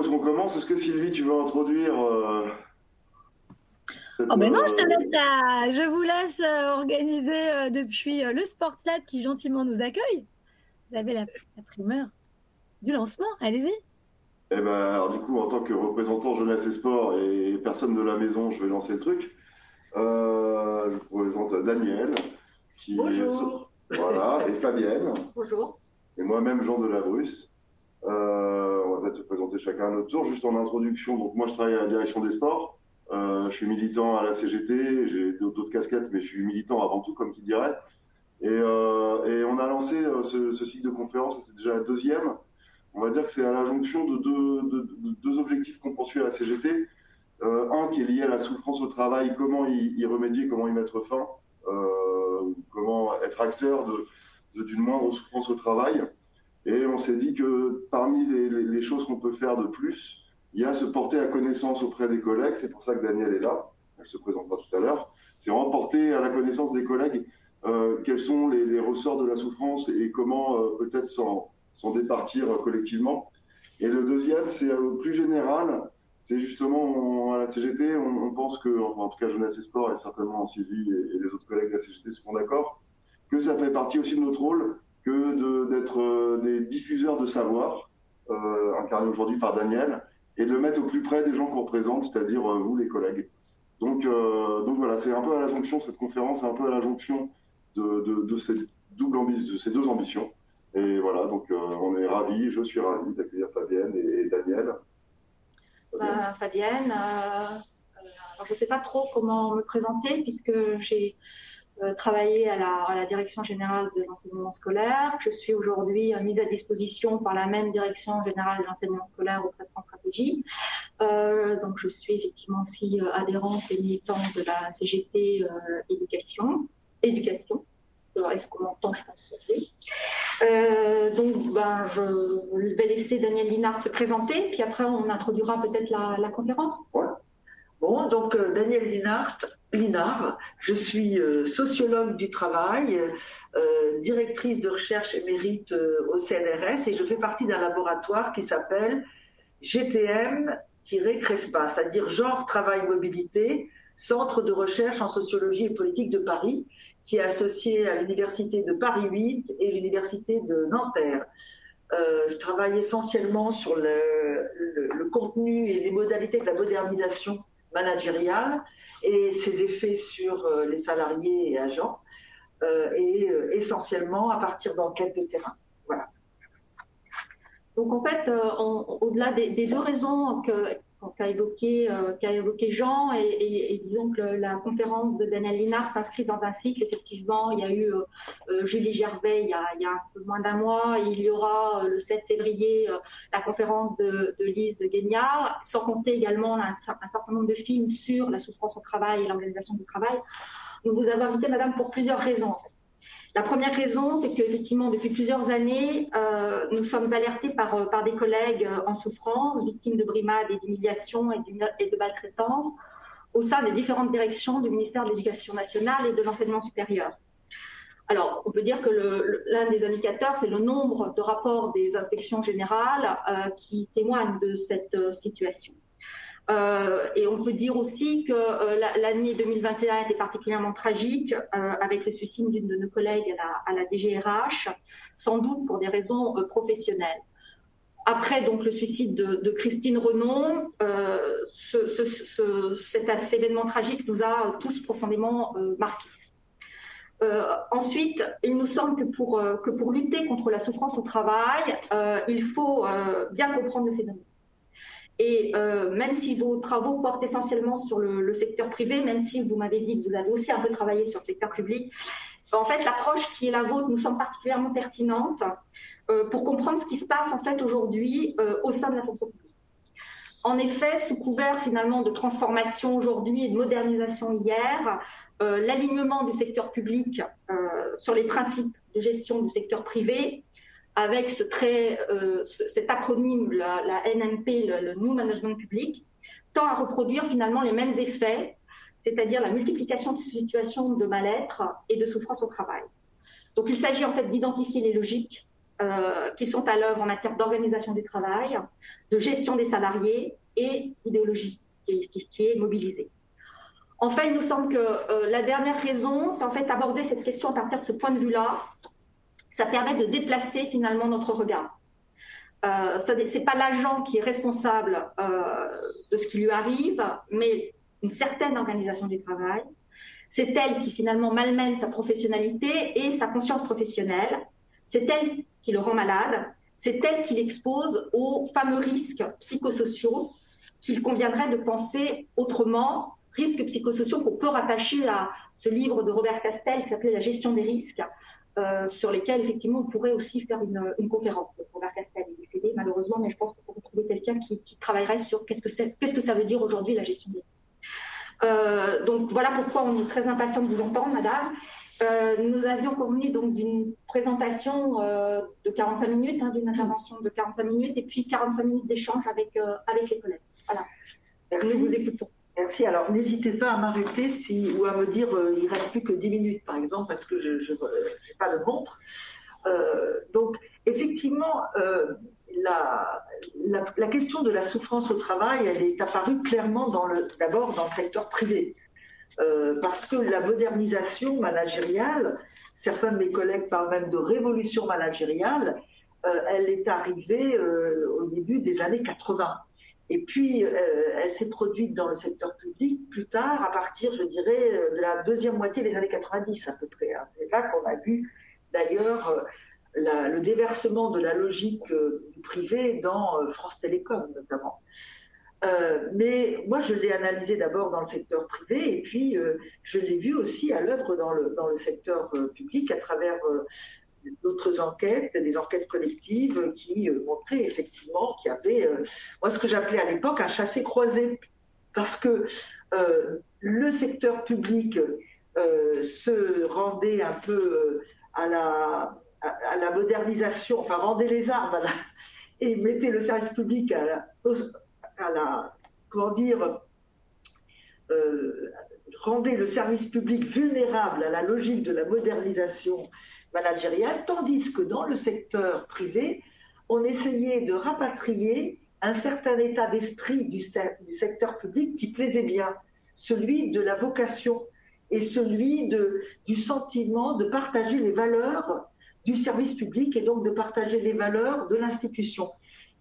propose qu'on commence. Est-ce que Sylvie, tu veux introduire Oh cette... ben non, je vous laisse organiser depuis le Sport Lab qui gentiment nous accueille. Vous avez la primeur du lancement, allez-y. Eh ben, alors du coup, en tant que représentant jeunesse et sport et personne de la maison, je vais lancer le truc. Je vous présente Daniel, Bonjour. voilà, et Fabienne, Bonjour. et moi-même Jean Delabrusse. On va peut-être se présenter chacun à notre tour, juste en introduction. Donc moi, je travaille à la direction des sports. Je suis militant à la CGT, j'ai d'autres casquettes, mais je suis militant avant tout, comme qui dirait. Et on a lancé ce cycle de conférences, c'est déjà la deuxième. On va dire que c'est à la jonction de deux objectifs qu'on poursuit à la CGT. Un qui est lié à la souffrance au travail, comment y remédier, comment y mettre fin, comment être acteur d'une moindre souffrance au travail. Et on s'est dit que parmi les choses qu'on peut faire de plus, il y a se porter à connaissance auprès des collègues. C'est pour ça que Danielle est là. Elle se présentera tout à l'heure. C'est vraiment porter à la connaissance des collègues quels sont les ressorts de la souffrance et comment peut-être s'en départir collectivement. Et le deuxième, c'est plus général. C'est justement à la CGT, on pense que, enfin, en tout cas Jeunesse et Sport et certainement Sylvie et les autres collègues de la CGT seront d'accord, que ça fait partie aussi de notre rôle que d'être des diffuseurs de savoir, incarnés aujourd'hui par Daniel, et de le mettre au plus près des gens qu'on représente, c'est-à-dire vous les collègues. Donc voilà, c'est un peu à la jonction, cette conférence, c'est un peu à la jonction de ces deux ambitions. Et voilà, donc on est ravis, je suis ravi d'accueillir Fabienne et Daniel. Fabienne, alors je ne sais pas trop comment me présenter puisque j'ai travaillé à la direction générale de l'enseignement scolaire. Je suis aujourd'hui mise à disposition par la même direction générale de l'enseignement scolaire auprès de France Stratégie. Donc je suis effectivement aussi adhérente et militante de la CGT éducation. Est-ce qu'on m'entend, je pense. Oui. Donc, je vais laisser Daniel Linard se présenter, puis après, on introduira peut-être la conférence. Ouais. Bon, donc Daniel Linard, je suis sociologue du travail, directrice de recherche émérite au CNRS, et je fais partie d'un laboratoire qui s'appelle GTM-CRESPA, c'est-à-dire Genre, Travail, Mobilité, Centre de recherche en sociologie et politique de Paris, qui est associé à l'Université de Paris 8 et l'Université de Nanterre. Je travaille essentiellement sur le contenu et les modalités de la modernisation managériale et ses effets sur les salariés et agents, essentiellement à partir d'enquêtes de terrain. Voilà. Donc en fait, au-delà des deux raisons qu'a évoqué Jean, et disons que la conférence de Daniel Linard s'inscrit dans un cycle. Effectivement, il y a eu Julie Gervais il y a un peu moins d'un mois. Il y aura le 7 février la conférence de Lise Guignard, sans compter également un certain nombre de films sur la souffrance au travail et l'organisation du travail. Nous vous avons invité, madame, pour plusieurs raisons. La première raison, c'est qu'effectivement, depuis plusieurs années, nous sommes alertés par des collègues en souffrance, victimes de brimades et d'humiliations et de maltraitance au sein des différentes directions du ministère de l'Éducation nationale et de l'enseignement supérieur. Alors, on peut dire que l'un des indicateurs, c'est le nombre de rapports des inspections générales qui témoignent de cette situation. Et on peut dire aussi que l'année 2021 était particulièrement tragique avec le suicide d'une de nos collègues à la DGRH, sans doute pour des raisons professionnelles. Après donc le suicide de Christine Renon, cet événement tragique nous a tous profondément marqués. Ensuite, il nous semble que pour lutter contre la souffrance au travail, il faut bien comprendre le phénomène. Et même si vos travaux portent essentiellement sur le secteur privé, même si vous m'avez dit que vous avez aussi un peu travaillé sur le secteur public, en fait, l'approche qui est la vôtre nous semble particulièrement pertinente pour comprendre ce qui se passe en fait aujourd'hui au sein de la fonction publique. En effet, sous couvert finalement de transformation aujourd'hui et de modernisation hier, l'alignement du secteur public sur les principes de gestion du secteur privé, avec cet acronyme, la NNP, le New Management Public, tend à reproduire finalement les mêmes effets, c'est-à-dire la multiplication de situations de mal-être et de souffrance au travail. Donc il s'agit en fait d'identifier les logiques qui sont à l'œuvre en matière d'organisation du travail, de gestion des salariés et d'idéologie qui est mobilisée. Enfin, il nous semble que la dernière raison, c'est en fait aborder cette question à partir de ce point de vue-là. Ça permet de déplacer finalement notre regard. Ce n'est pas l'agent qui est responsable de ce qui lui arrive, mais une certaine organisation du travail. C'est elle qui finalement malmène sa professionnalité et sa conscience professionnelle. C'est elle qui le rend malade. C'est elle qui l'expose aux fameux risques psychosociaux qu'il conviendrait de penser autrement, risques psychosociaux qu'on peut rattacher à ce livre de Robert Castel qui s'appelait « La gestion des risques », sur lesquels effectivement on pourrait aussi faire une conférence. Robert Castel est décédé malheureusement, mais je pense qu'on pourrait trouver quelqu'un qui travaillerait sur qu'est-ce que ça veut dire aujourd'hui la gestion des risques. Donc voilà pourquoi on est très impatient de vous entendre, madame. Nous avions convenu donc d'une présentation de 45 minutes, d'une intervention de 45 minutes, et puis 45 minutes d'échange avec les collègues. Voilà. Merci. Nous vous écoutons. Merci. Alors, n'hésitez pas à m'arrêter ou à me dire il ne reste plus que 10 minutes, par exemple, parce que je n'ai pas de montre. Donc, effectivement, la question de la souffrance au travail, elle est apparue clairement d'abord dans le secteur privé. Parce que la modernisation managériale, certains de mes collègues parlent même de révolution managériale, elle est arrivée au début des années 80. Et puis, elle s'est produite dans le secteur public plus tard, à partir, je dirais, de la deuxième moitié des années 90 à peu près. C'est là qu'on a vu, d'ailleurs, le déversement de la logique du privé dans France Télécom, notamment. Mais moi, je l'ai analysé d'abord dans le secteur privé, et puis je l'ai vu aussi à l'œuvre dans le secteur public à travers d'autres enquêtes, des enquêtes collectives qui montraient effectivement qu'il y avait, moi ce que j'appelais à l'époque un chassé-croisé, parce que le secteur public se rendait un peu à la modernisation, enfin rendait les armes et mettait le service public rendait le service public vulnérable à la logique de la modernisation managériale, tandis que dans le secteur privé, on essayait de rapatrier un certain état d'esprit du secteur public qui plaisait bien, celui de la vocation et celui du sentiment de partager les valeurs du service public et donc de partager les valeurs de l'institution.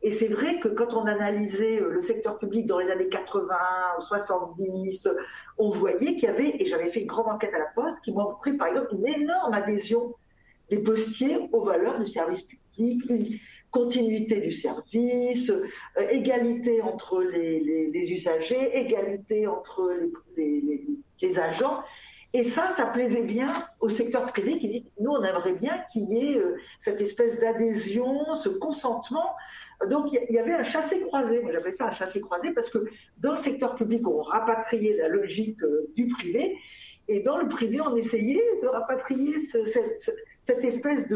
Et c'est vrai que quand on analysait le secteur public dans les années 80, 70, on voyait qu'il y avait, et j'avais fait une grande enquête à la Poste, qui montrait par exemple une énorme adhésion des postiers aux valeurs du service public, une continuité du service, égalité entre les usagers, égalité entre les agents. Et ça plaisait bien au secteur privé qui dit, nous on aimerait bien qu'il y ait cette espèce d'adhésion, ce consentement. Donc il y avait un chassé-croisé, moi j'appelais ça un chassé-croisé parce que dans le secteur public on rapatriait la logique du privé et dans le privé on essayait de rapatrier cette espèce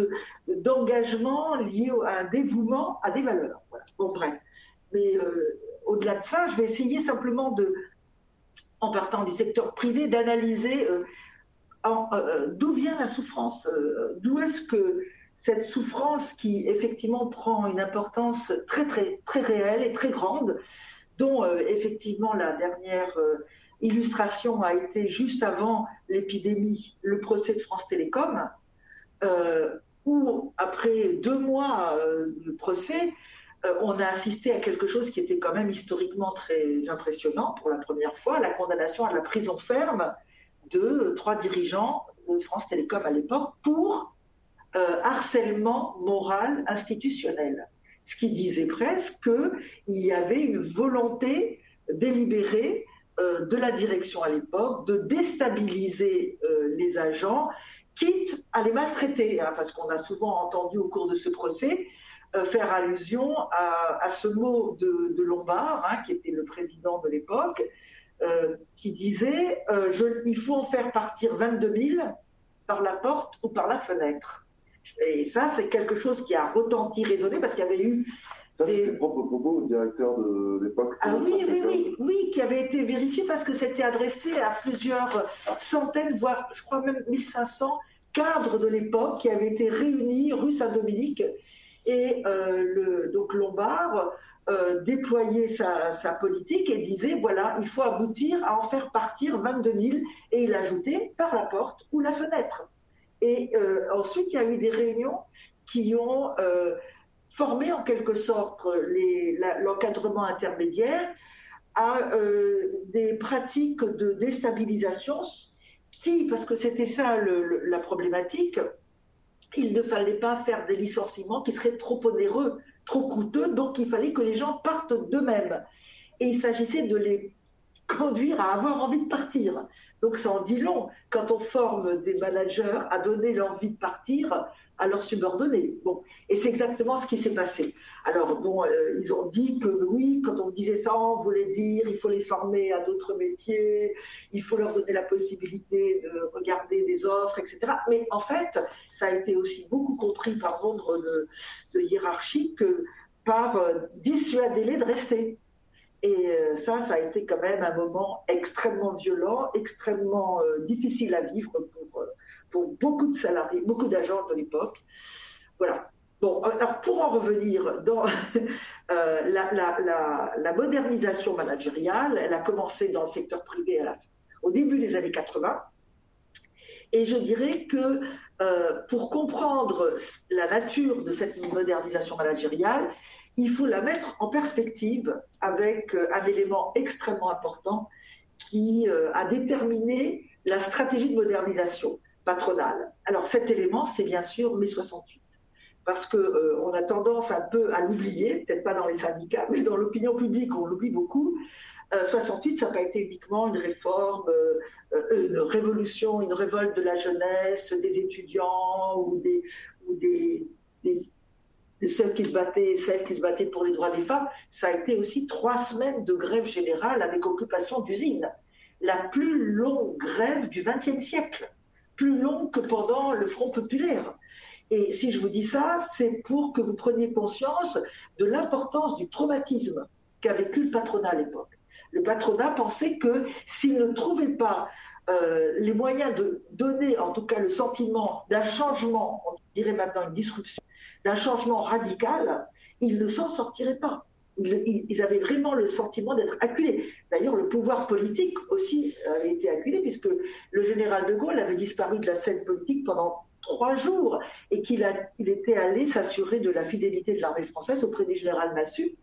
d'engagement lié à un dévouement à des valeurs. Voilà. Bon bref, mais au-delà de ça je vais essayer simplement en partant du secteur privé, d'analyser d'où vient la souffrance, d'où est-ce que cette souffrance qui effectivement prend une importance très, très, très réelle et très grande, dont effectivement la dernière illustration a été juste avant l'épidémie, le procès de France Télécom, où après 2 mois de procès, on a assisté à quelque chose qui était quand même historiquement très impressionnant pour la première fois, la condamnation à la prison ferme de 3 dirigeants de France Télécom à l'époque pour harcèlement moral institutionnel. Ce qui disait presque qu'il y avait une volonté délibérée de la direction à l'époque de déstabiliser les agents, quitte à les maltraiter, parce qu'on a souvent entendu au cours de ce procès faire allusion à ce mot de Lombard, qui était le président de l'époque, qui disait il faut en faire partir 22 000 par la porte ou par la fenêtre. Et ça, c'est quelque chose qui a retenti, résonné, parce qu'il y avait eu... Ça, c'est ses propres propos au directeur de l'époque. Ah oui, qui avait été vérifié parce que c'était adressé à plusieurs centaines, voire je crois même 1500 cadres de l'époque qui avaient été réunis rue Saint-Dominique Et donc Lombard déployait sa politique et disait, voilà, il faut aboutir à en faire partir 22 000, et il ajoutait par la porte ou la fenêtre. Et ensuite, il y a eu des réunions qui ont formé en quelque sorte l'encadrement intermédiaire à des pratiques de déstabilisation parce que c'était ça la problématique, il ne fallait pas faire des licenciements qui seraient trop onéreux, trop coûteux, donc il fallait que les gens partent d'eux-mêmes. Et il s'agissait de les conduire à avoir envie de partir. Donc ça en dit long quand on forme des managers à donner l'envie de partir à leurs subordonnés. Bon, et c'est exactement ce qui s'est passé. Alors bon, ils ont dit que oui, quand on disait ça, on voulait dire il faut les former à d'autres métiers, il faut leur donner la possibilité de regarder des offres, etc. Mais en fait, ça a été aussi beaucoup compris par nombre de hiérarchies que par dissuader-les de rester. Et ça a été quand même un moment extrêmement violent, extrêmement difficile à vivre pour beaucoup de salariés, beaucoup d'agents de l'époque. Voilà. Bon, alors pour en revenir dans la modernisation managériale, elle a commencé dans le secteur privé au début des années 80. Et je dirais que pour comprendre la nature de cette modernisation managériale, il faut la mettre en perspective avec un élément extrêmement important qui a déterminé la stratégie de modernisation patronale. Alors cet élément, c'est bien sûr mai 68, parce qu'on a tendance un peu à l'oublier, peut-être pas dans les syndicats, mais dans l'opinion publique, on l'oublie beaucoup. 68, ça n'a pas été uniquement une réforme, une révolution, une révolte de la jeunesse, des étudiants ou celles qui se battaient pour les droits des femmes. Ça a été aussi 3 semaines de grève générale avec occupation d'usines. La plus longue grève du XXe siècle, plus longue que pendant le Front populaire. Et si je vous dis ça, c'est pour que vous preniez conscience de l'importance du traumatisme qu'a vécu le patronat à l'époque. Le patronat pensait que s'il ne trouvait pas les moyens de donner, en tout cas, le sentiment d'un changement, on dirait maintenant une disruption, d'un changement radical, ils ne s'en sortiraient pas. Ils avaient vraiment le sentiment d'être acculés. D'ailleurs, le pouvoir politique aussi avait été acculé, puisque le général de Gaulle avait disparu de la scène politique pendant 3 jours et qu'il était allé s'assurer de la fidélité de l'armée française auprès du général Massu,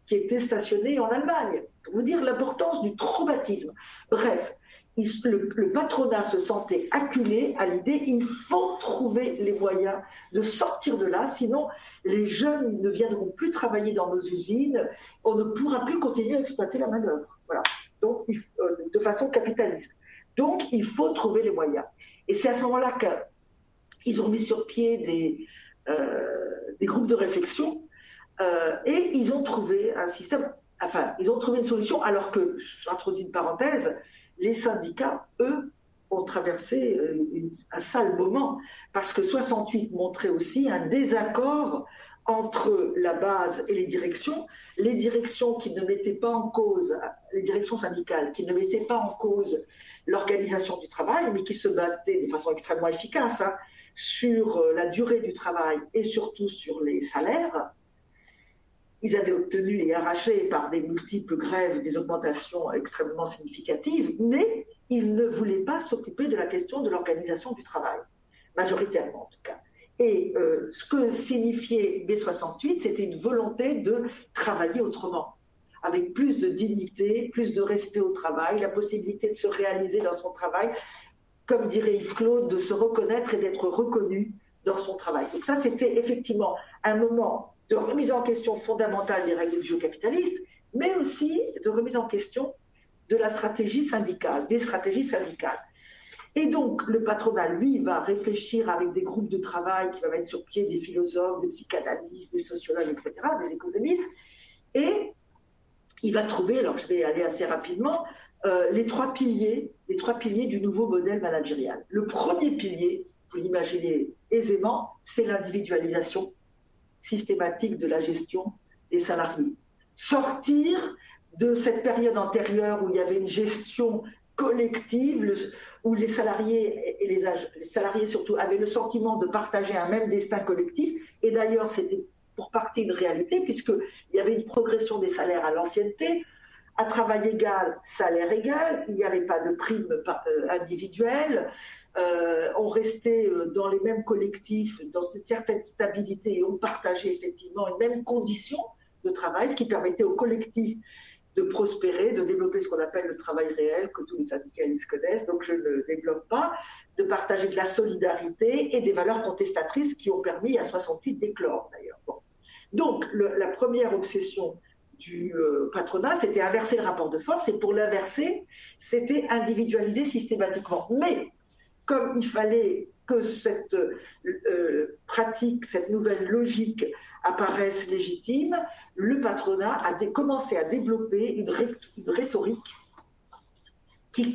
qui était stationné en Allemagne. Pour vous dire l'importance du traumatisme. Bref, le patronat se sentait acculé à l'idée il faut trouver les moyens de sortir de là, sinon les jeunes ne viendront plus travailler dans nos usines, on ne pourra plus continuer à exploiter la main-d'œuvre. Voilà. Donc, de façon capitaliste. Donc, il faut trouver les moyens. Et c'est à ce moment-là qu'ils ont mis sur pied des groupes de réflexion et ils ont trouvé un système, enfin, ils ont trouvé une solution, alors que, j'introduis une parenthèse, les syndicats, eux, ont traversé un sale moment, parce que 68 montrait aussi un désaccord entre la base et les directions qui ne mettaient pas en cause, les directions syndicales, qui ne mettaient pas en cause l'organisation du travail, mais qui se battaient de façon extrêmement efficace sur la durée du travail et surtout sur les salaires. Ils avaient obtenu et arraché par des multiples grèves des augmentations extrêmement significatives, mais ils ne voulaient pas s'occuper de la question de l'organisation du travail, majoritairement en tout cas. Et ce que signifiait mai 68, c'était une volonté de travailler autrement, avec plus de dignité, plus de respect au travail, la possibilité de se réaliser dans son travail, comme dirait Yves Claude, de se reconnaître et d'être reconnu dans son travail. Donc ça, c'était effectivement un moment de remise en question fondamentale des règles du jeu capitaliste, mais aussi de remise en question de la stratégie syndicale, des stratégies syndicales. Et donc, le patronat, lui, va réfléchir avec des groupes de travail qui va mettre sur pied des philosophes, des psychanalystes, des sociologues, etc., des économistes, et il va trouver, alors je vais aller assez rapidement, les trois piliers du nouveau modèle managérial. Le premier pilier, vous l'imaginez aisément, c'est l'individualisation systématique de la gestion des salariés. Sortir de cette période antérieure où il y avait une gestion collective, où les salariés, et les salariés surtout, avaient le sentiment de partager un même destin collectif. Et d'ailleurs, c'était pour partie une réalité, puisqu'il y avait une progression des salaires à l'ancienneté. À travail égal, salaire égal, il n'y avait pas de prime individuelle, on restait dans les mêmes collectifs, dans une certaine stabilité, et on partageait effectivement une même condition de travail, ce qui permettait au collectif de prospérer, de développer ce qu'on appelle le travail réel, que tous les syndicalistes connaissent, donc je ne le développe pas, de partager de la solidarité et des valeurs contestatrices qui ont permis à 68 d'éclore d'ailleurs. Bon. Donc la première obsession du patronat, c'était inverser le rapport de force, et pour l'inverser, c'était individualiser systématiquement. Mais comme il fallait que cette pratique, cette nouvelle logique apparaisse légitime, le patronat a commencé à développer une rhétorique qui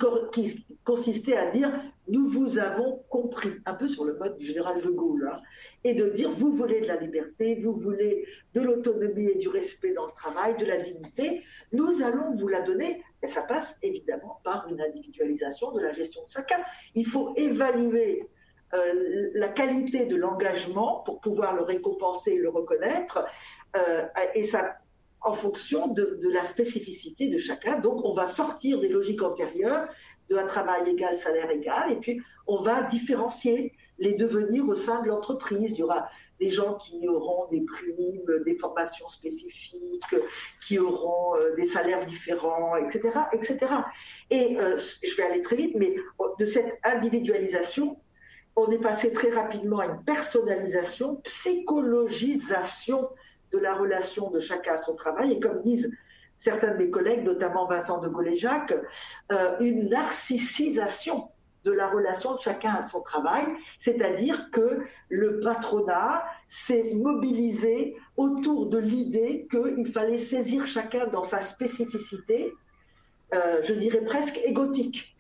consistait à dire « nous vous avons compris », un peu sur le mode du général de Gaulle, hein, et de dire « vous voulez de la liberté, vous voulez de l'autonomie et du respect dans le travail, de la dignité, nous allons vous la donner ». Et ça passe évidemment par une individualisation de la gestion de chacun. Il faut évaluer la qualité de l'engagement pour pouvoir le récompenser et le reconnaître, et ça en fonction de la spécificité de chacun. Donc on va sortir des logiques antérieures de un travail égal, salaire égal, et puis on va différencier les devenirs au sein de l'entreprise. Il y aura des gens qui auront des primes, des formations spécifiques, qui auront des salaires différents, etc. etc. Et je vais aller très vite, mais de cette individualisation, on est passé très rapidement à une personnalisation, psychologisation de la relation de chacun à son travail, et comme disent certains de mes collègues, notamment Vincent de Gaulle et Jacques, une narcissisation de la relation de chacun à son travail, c'est-à-dire que le patronat s'est mobilisé autour de l'idée qu'il fallait saisir chacun dans sa spécificité, je dirais presque égotique.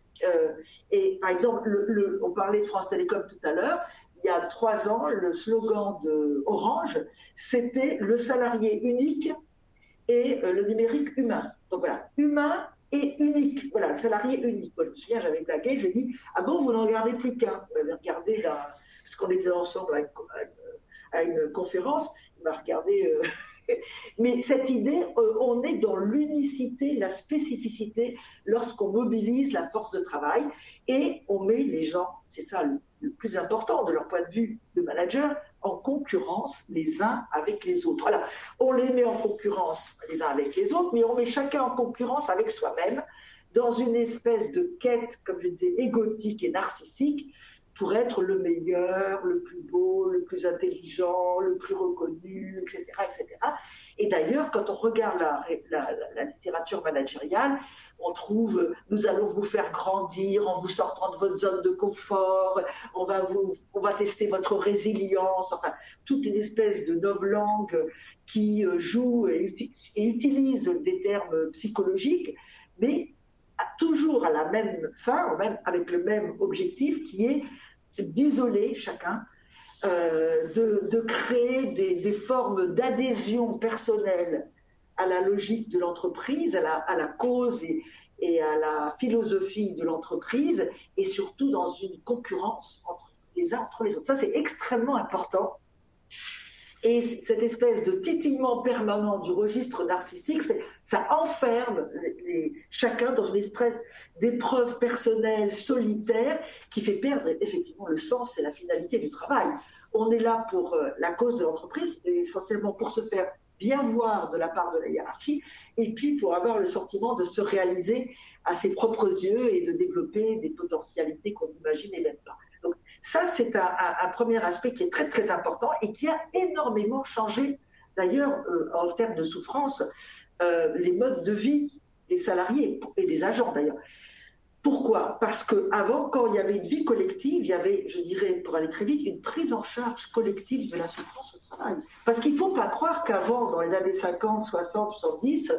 Et par exemple, on parlait de France Télécom tout à l'heure, il y a 3 ans, le slogan de Orange, c'était le salarié unique et le numérique humain. Donc voilà, humain et unique. Voilà, le salarié unique. Moi, je me souviens, j'avais blagué, j'ai dit « Ah bon, vous n'en regardez plus qu'un ?» Vous avez regardé, là, parce qu'on était ensemble à une conférence, il m'a regardé... Mais cette idée, on est dans l'unicité, la spécificité lorsqu'on mobilise la force de travail et on met les gens, c'est ça le plus important de leur point de vue de manager, en concurrence les uns avec les autres. Voilà, on les met en concurrence les uns avec les autres, mais on met chacun en concurrence avec soi-même dans une espèce de quête, comme je disais, égotique et narcissique, pour être le meilleur, le plus beau, le plus intelligent, le plus reconnu, etc. etc. Et d'ailleurs, quand on regarde la littérature managériale, on trouve « nous allons vous faire grandir en vous sortant de votre zone de confort, on va tester votre résilience », enfin, toute une espèce de novlangue qui joue et utilise des termes psychologiques, mais toujours à la même fin, avec le même objectif qui est d'isoler chacun, de créer des formes d'adhésion personnelle à la logique de l'entreprise, à la cause et à la philosophie de l'entreprise, et surtout dans une concurrence entre les uns entre les autres. Ça, c'est extrêmement important. Et cette espèce de titillement permanent du registre narcissique, ça enferme chacun dans une espèce d'épreuve personnelle, solitaire, qui fait perdre effectivement le sens et la finalité du travail. On est là pour la cause de l'entreprise, essentiellement pour se faire bien voir de la part de la hiérarchie, et puis pour avoir le sentiment de se réaliser à ses propres yeux et de développer des potentialités qu'on n'imaginait même pas. Donc ça, c'est un premier aspect qui est très très important et qui a énormément changé, d'ailleurs, en termes de souffrance, les modes de vie des salariés et des agents d'ailleurs. Pourquoi ? Parce qu'avant, quand il y avait une vie collective, il y avait, je dirais, pour aller très vite, une prise en charge collective de la souffrance au travail. Parce qu'il ne faut pas croire qu'avant, dans les années 50, 60, 70,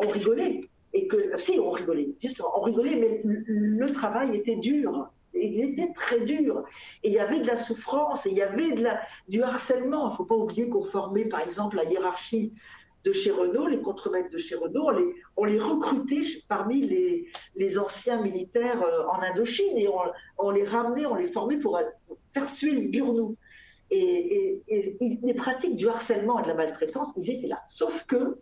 on rigolait. Et que, si, on rigolait, justement, on rigolait, mais le travail était dur. Il était très dur. Et il y avait de la souffrance, et il y avait du harcèlement. Il ne faut pas oublier qu'on formait, par exemple, la hiérarchie de chez Renault, les contremaîtres de chez Renault, on les recrutait parmi les anciens militaires en Indochine, et on les ramenait, on les formait pour faire suer le Gurnou. les pratiques du harcèlement et de la maltraitance, ils étaient là. Sauf que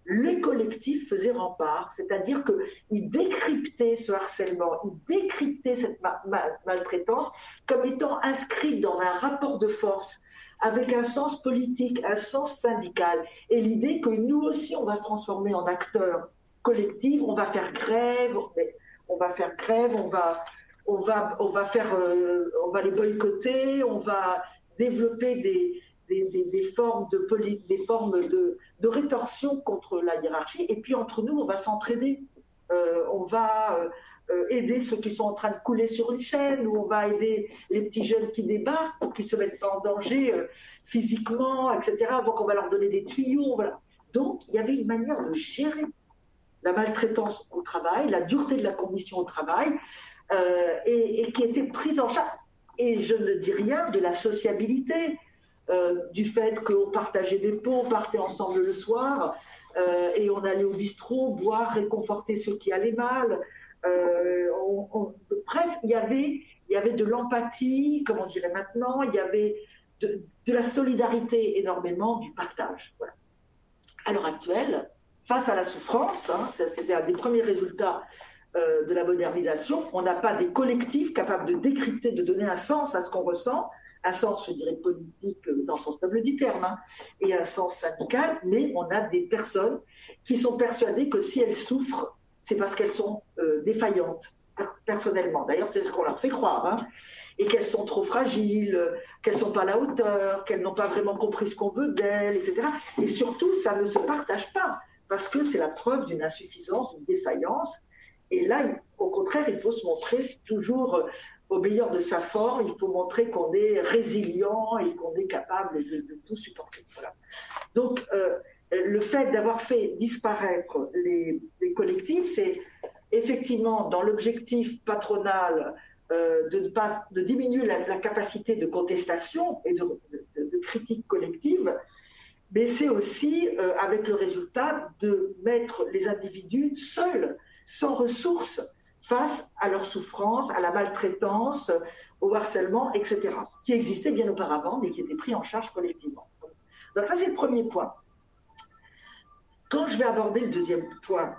les collectifs faisaient rempart, c'est-à-dire qu'ils décryptaient ce harcèlement, ils décryptaient cette maltraitance comme étant inscrite dans un rapport de force avec un sens politique, un sens syndical, et l'idée que nous aussi, on va se transformer en acteurs collectifs, on va faire grève, on va les boycotter, on va développer des formes de rétorsion contre la hiérarchie, et puis entre nous, on va s'entraider. On va aider ceux qui sont en train de couler sur une chaîne, ou on va aider les petits jeunes qui débarquent pour qu'ils ne se mettent pas en danger physiquement, etc. Donc on va leur donner des tuyaux. Voilà. Donc il y avait une manière de gérer la maltraitance au travail, la dureté de la condition au travail, et qui était prise en charge. Et je ne dis rien de la sociabilité, du fait qu'on partageait des pots, on partait ensemble le soir, et on allait au bistrot boire, réconforter ceux qui allaient mal. Bref, il y avait de l'empathie, comme on dirait maintenant, il y avait de la solidarité énormément, du partage. Voilà. À l'heure actuelle, face à la souffrance, c'est un des premiers résultats de la modernisation, on n'a pas des collectifs capables de décrypter, de donner un sens à ce qu'on ressent, un sens, je dirais, politique dans le sens noble du terme, et un sens syndical, mais on a des personnes qui sont persuadées que si elles souffrent, c'est parce qu'elles sont défaillantes personnellement. D'ailleurs, c'est ce qu'on leur fait croire, et qu'elles sont trop fragiles, qu'elles ne sont pas à la hauteur, qu'elles n'ont pas vraiment compris ce qu'on veut d'elles, etc. Et surtout, ça ne se partage pas, parce que c'est la preuve d'une insuffisance, d'une défaillance. Et là, au contraire, il faut se montrer toujours au meilleur de sa forme, il faut montrer qu'on est résilient et qu'on est capable de tout supporter. Voilà. Donc, le fait d'avoir fait disparaître les collectifs, c'est effectivement dans l'objectif patronal de diminuer la capacité de contestation et de critique collective, mais c'est aussi avec le résultat de mettre les individus seuls, sans ressources, face à leur souffrance, à la maltraitance, au harcèlement, etc., qui existaient bien auparavant, mais qui étaient pris en charge collectivement. Donc ça, c'est le premier point. Quand je vais aborder le deuxième point,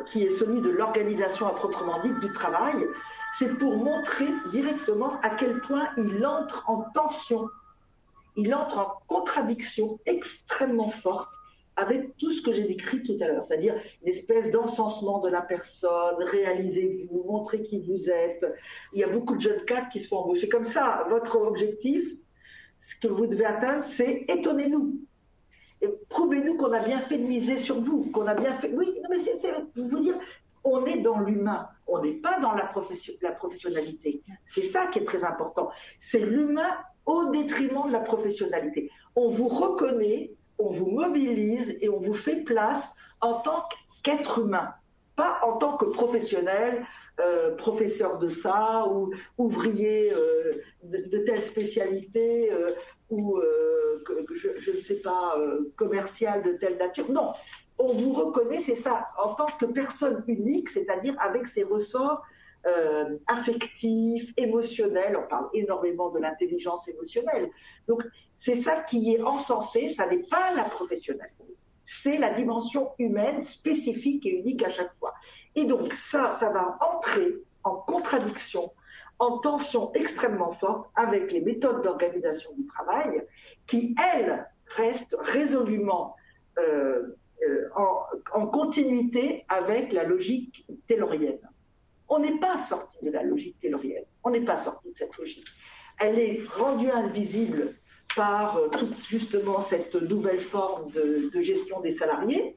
qui est celui de l'organisation à proprement dite du travail, c'est pour montrer directement à quel point il entre en tension, il entre en contradiction extrêmement forte avec tout ce que j'ai décrit tout à l'heure, c'est-à-dire une espèce d'encensement de la personne, réalisez-vous, montrez qui vous êtes. Il y a beaucoup de jeunes cadres qui se font embaucher comme ça. Votre objectif, ce que vous devez atteindre, c'est étonnez-nous. Et prouvez-nous qu'on a bien fait de miser sur vous, qu'on a bien fait... Oui, non mais c'est vous dire, on est dans l'humain, on n'est pas dans la professionnalité. C'est ça qui est très important. C'est l'humain au détriment de la professionnalité. On vous reconnaît, on vous mobilise et on vous fait place en tant qu'être humain, pas en tant que professionnel, professeur de ça, ou ouvrier de telle spécialité, ou je ne sais pas, commercial de telle nature. Non, on vous reconnaît, c'est ça, en tant que personne unique, c'est-à-dire avec ses ressorts affectifs, émotionnels. On parle énormément de l'intelligence émotionnelle. Donc, c'est ça qui est encensé, ça n'est pas la professionnalité. C'est la dimension humaine spécifique et unique à chaque fois. Et donc, ça va entrer en contradiction, en tension extrêmement forte avec les méthodes d'organisation du travail qui, elles, restent résolument en continuité avec la logique taylorienne. On n'est pas sorti de la logique taylorienne, on n'est pas sorti de cette logique. Elle est rendue invisible par justement cette nouvelle forme de gestion des salariés,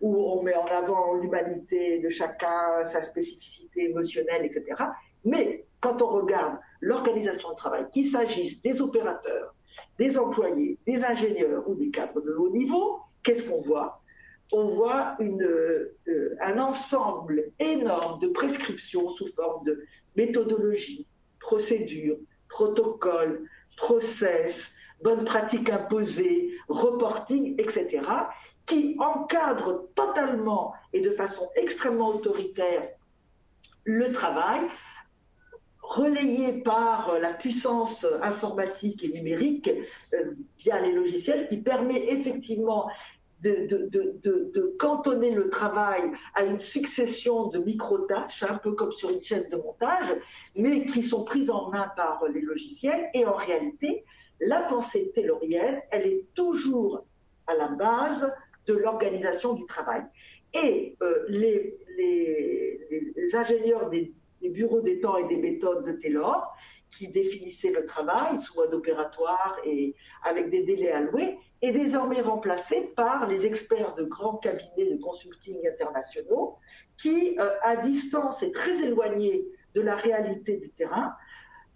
où on met en avant l'humanité de chacun, sa spécificité émotionnelle, etc. Mais quand on regarde l'organisation du travail, qu'il s'agisse des opérateurs, des employés, des ingénieurs ou des cadres de haut niveau, qu'est-ce qu'on voit ? On voit un ensemble énorme de prescriptions sous forme de méthodologie, procédures, protocoles, process, bonnes pratiques imposées, reporting, etc., qui encadrent totalement et de façon extrêmement autoritaire le travail, relayé par la puissance informatique et numérique via les logiciels qui permet effectivement de cantonner le travail à une succession de micro-tâches, un peu comme sur une chaîne de montage, mais qui sont prises en main par les logiciels. Et en réalité, la pensée taylorienne, elle est toujours à la base de l'organisation du travail. Et les ingénieurs des bureaux des temps et des méthodes de Taylor, qui définissaient le travail sous mode opératoire et avec des délais alloués, est désormais remplacé par les experts de grands cabinets de consulting internationaux qui, à distance et très éloignés de la réalité du terrain,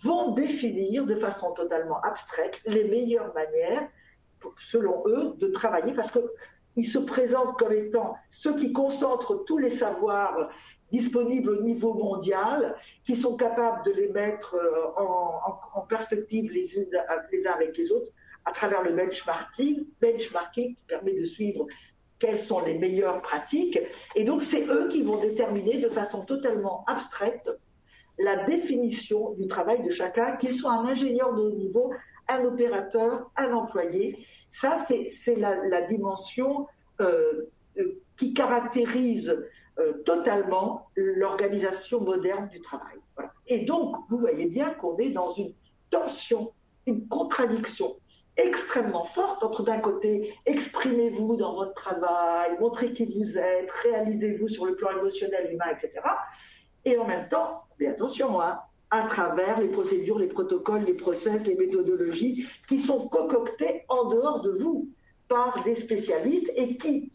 vont définir de façon totalement abstraite les meilleures manières, selon eux, de travailler, parce qu'ils se présentent comme étant ceux qui concentrent tous les savoirs disponibles au niveau mondial, qui sont capables de les mettre en perspective les uns avec les autres à travers le benchmarking qui permet de suivre quelles sont les meilleures pratiques. Et donc, c'est eux qui vont déterminer de façon totalement abstraite la définition du travail de chacun, qu'il soit un ingénieur de haut niveau, un opérateur, un employé. Ça, c'est la dimension qui caractérise totalement l'organisation moderne du travail. Voilà. Et donc, vous voyez bien qu'on est dans une tension, une contradiction extrêmement forte entre, d'un côté, exprimez-vous dans votre travail, montrez qui vous êtes, réalisez-vous sur le plan émotionnel, humain, etc. Et en même temps, mais attention, à travers les procédures, les protocoles, les process, les méthodologies qui sont concoctés en dehors de vous par des spécialistes et qui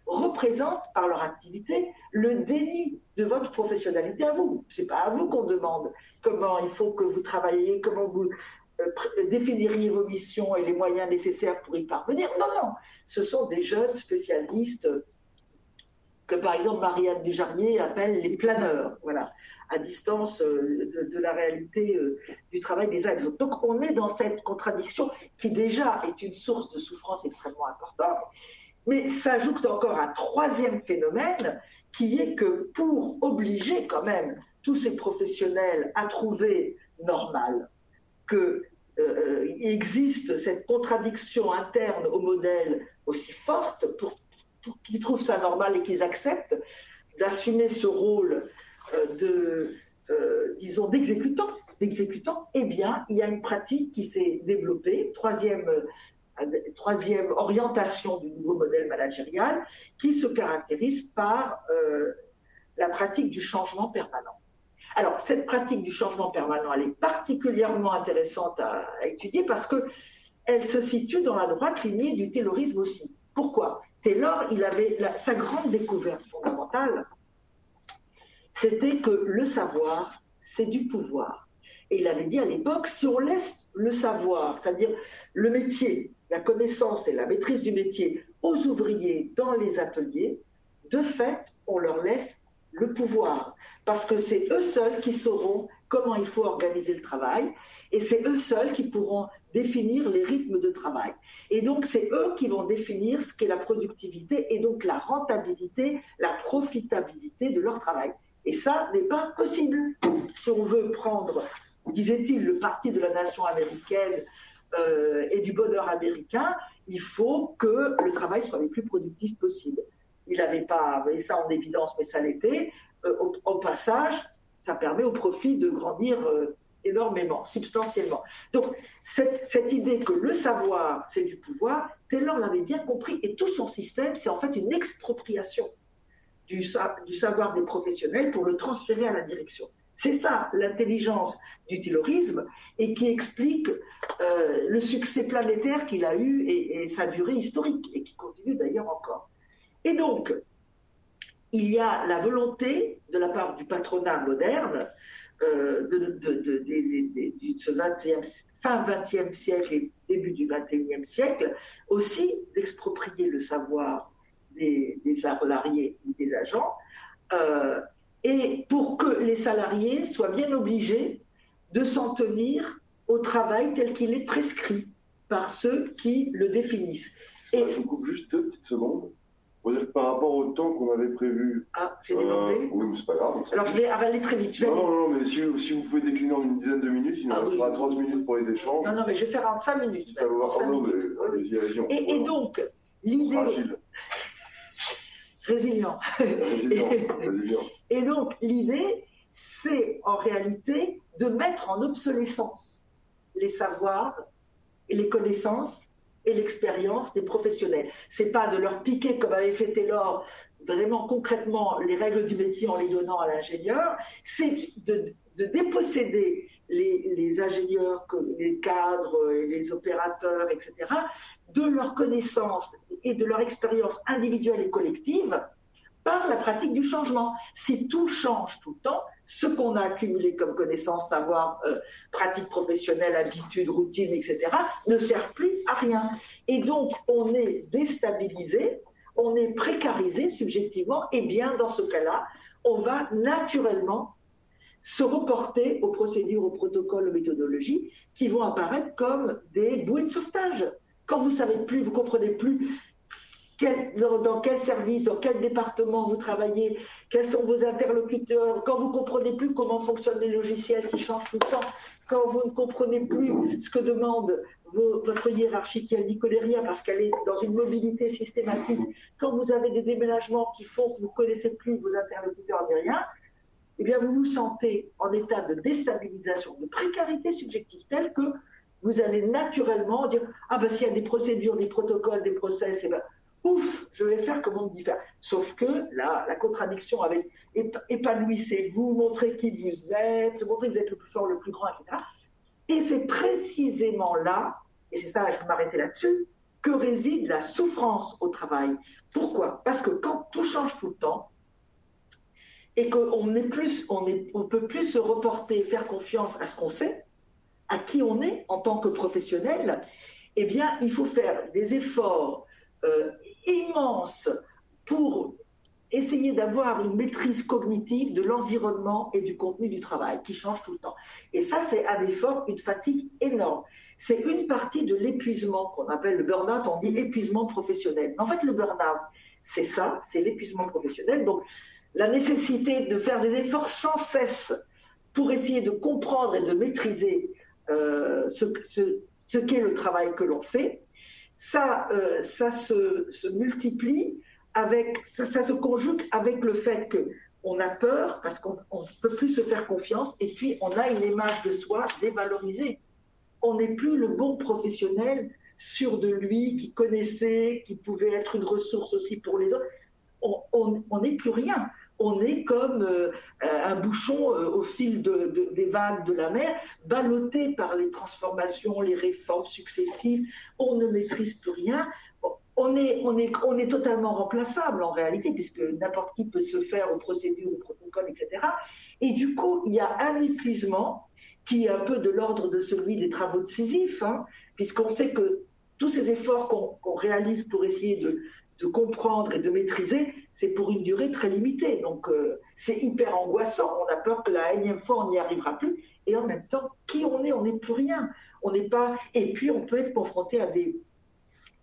représentent par leur activité le déni de votre professionnalité à vous. Ce n'est pas à vous qu'on demande comment il faut que vous travaillez, comment vous définiriez vos missions et les moyens nécessaires pour y parvenir. Non, non, ce sont des jeunes spécialistes que par exemple Marianne Dujardinier appelle les planeurs, voilà, à distance de la réalité du travail des uns et des autres. Donc on est dans cette contradiction qui déjà est une source de souffrance extrêmement importante, mais s'ajoute encore un troisième phénomène qui est que pour obliger quand même tous ces professionnels à trouver normal qu'il existe cette contradiction interne au modèle aussi forte pour qu'ils trouvent ça normal et qu'ils acceptent d'assumer ce rôle disons, d'exécutant, eh bien, il y a une pratique qui s'est développée, troisième orientation du nouveau modèle managérial, qui se caractérise par la pratique du changement permanent. Alors, cette pratique du changement permanent, elle est particulièrement intéressante à étudier parce qu'elle se situe dans la droite lignée du taylorisme aussi. Pourquoi ? Taylor, il avait sa grande découverte fondamentale, c'était que le savoir, c'est du pouvoir. Et il avait dit à l'époque, si on laisse le savoir, c'est-à-dire le métier, la connaissance et la maîtrise du métier aux ouvriers dans les ateliers, de fait, on leur laisse le pouvoir. Parce que c'est eux seuls qui sauront comment il faut organiser le travail et c'est eux seuls qui pourront définir les rythmes de travail. Et donc, c'est eux qui vont définir ce qu'est la productivité et donc la rentabilité, la profitabilité de leur travail. Et ça n'est pas possible. Si on veut prendre, disait-il, le parti de la nation américaine et du bonheur américain, il faut que le travail soit le plus productif possible. Il n'avait pas mis ça en évidence, mais ça l'était. Au passage, ça permet au profit de grandir énormément, substantiellement. Donc, cette idée que le savoir, c'est du pouvoir, Taylor l'avait bien compris, et tout son système, c'est en fait une expropriation du savoir des professionnels pour le transférer à la direction. C'est ça, l'intelligence du taylorisme, et qui explique le succès planétaire qu'il a eu et sa durée historique, et qui continue d'ailleurs encore. Et donc, il y a la volonté de la part du patronat moderne de ce fin XXe siècle et début du XXIe siècle, aussi d'exproprier le savoir des salariés ou des agents, et pour que les salariés soient bien obligés de s'en tenir au travail tel qu'il est prescrit par ceux qui le définissent. Et je vous coupe juste 2 petites secondes. Faut dire que par rapport au temps qu'on avait prévu, Ah, j'ai débordé. oui, mais c'est pas grave. Alors, je vais aller très vite. Non, mais si vous pouvez décliner en une dizaine de minutes, il nous restera 30 minutes pour les échanges. Non, mais je vais faire en 5 minutes. Si ça vous va, allez-y. Et donc, l'idée... Résilient. Et donc, l'idée, c'est en réalité de mettre en obsolescence les savoirs, et les connaissances et l'expérience des professionnels. C'est pas de leur piquer, comme avait fait Taylor, vraiment concrètement les règles du métier en les donnant à l'ingénieur, c'est de déposséder les ingénieurs, les cadres, les opérateurs, etc., de leurs connaissances et de leur expérience individuelle et collective par la pratique du changement. Si tout change tout le temps, ce qu'on a accumulé comme connaissances, savoir, pratique professionnelle, habitudes, routines, etc., ne sert plus à rien. Et donc, on est déstabilisé, on est précarisé subjectivement, et bien dans ce cas-là, on va naturellement se reporter aux procédures, aux protocoles, aux méthodologies qui vont apparaître comme des bouées de sauvetage. Quand vous ne savez plus, vous ne comprenez plus dans quel service, dans quel département vous travaillez, quels sont vos interlocuteurs, quand vous ne comprenez plus comment fonctionnent les logiciels qui changent tout le temps, quand vous ne comprenez plus ce que demande votre hiérarchie qui n'y connaît rien parce qu'elle est dans une mobilité systématique, quand vous avez des déménagements qui font que vous ne connaissez plus vos interlocuteurs ni rien, eh bien vous vous sentez en état de déstabilisation, de précarité subjective telle que vous allez naturellement dire « Ah ben s'il y a des procédures, des protocoles, des process, eh ben, ouf, je vais faire comme on me dit faire. » Sauf que là, la contradiction avec épanouissez-vous, montrez qui vous êtes, montrez que vous êtes le plus fort, le plus grand, etc. Et c'est précisément là, et c'est ça, je vais m'arrêter là-dessus, que réside la souffrance au travail. Pourquoi ? Parce que quand tout change tout le temps, et qu'on ne peut plus se reporter, faire confiance à ce qu'on sait, à qui on est en tant que professionnel, eh bien, il faut faire des efforts immenses pour essayer d'avoir une maîtrise cognitive de l'environnement et du contenu du travail qui change tout le temps. Et ça, c'est un effort, une fatigue énorme. C'est une partie de l'épuisement qu'on appelle le burn-out, on dit épuisement professionnel. Mais en fait, le burn-out, c'est ça, c'est l'épuisement professionnel. Donc, la nécessité de faire des efforts sans cesse pour essayer de comprendre et de maîtriser ce qu'est le travail que l'on fait, ça se multiplie ça se conjugue avec le fait qu'on a peur parce qu'on ne peut plus se faire confiance et puis on a une image de soi dévalorisée. On n'est plus le bon professionnel sûr de lui, qui connaissait, qui pouvait être une ressource aussi pour les autres. On n'est plus rien. On est comme un bouchon au fil des vagues de la mer, ballotté par les transformations, les réformes successives. On ne maîtrise plus rien. On est totalement remplaçable en réalité, puisque n'importe qui peut se faire aux procédures, aux protocoles, etc. Et du coup, il y a un épuisement qui est un peu de l'ordre de celui des travaux de Sisyphe, puisqu'on sait que tous ces efforts qu'on réalise pour essayer de comprendre et de maîtriser, c'est pour une durée très limitée. Donc, c'est hyper angoissant. On a peur que la énième fois, on n'y arrivera plus. Et en même temps, qui on n'est plus rien. On n'est pas... Et puis, on peut être confronté à des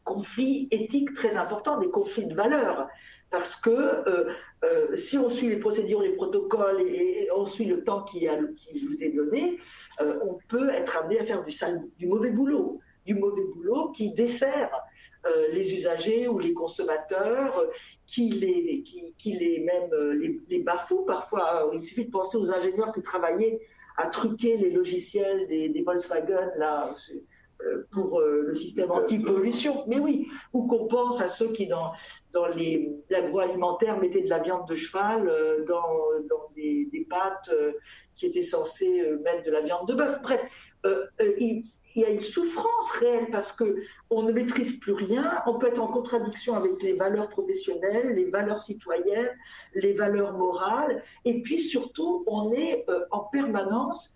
conflits éthiques très importants, des conflits de valeurs. Parce que si on suit les procédures, les protocoles et on suit le temps qui vous est donné, on peut être amené à faire du mauvais boulot. Du mauvais boulot qui dessert les usagers ou les consommateurs, qui les bafouent parfois. Il suffit de penser aux ingénieurs qui travaillaient à truquer les logiciels des Volkswagen là, pour le système anti-pollution. Mais oui, ou qu'on pense à ceux qui, dans l'agroalimentaire, mettaient de la viande de cheval dans des pâtes qui étaient censées mettre de la viande de bœuf. Bref, il y a une souffrance réelle parce qu'on ne maîtrise plus rien, on peut être en contradiction avec les valeurs professionnelles, les valeurs citoyennes, les valeurs morales, et puis surtout, on est en permanence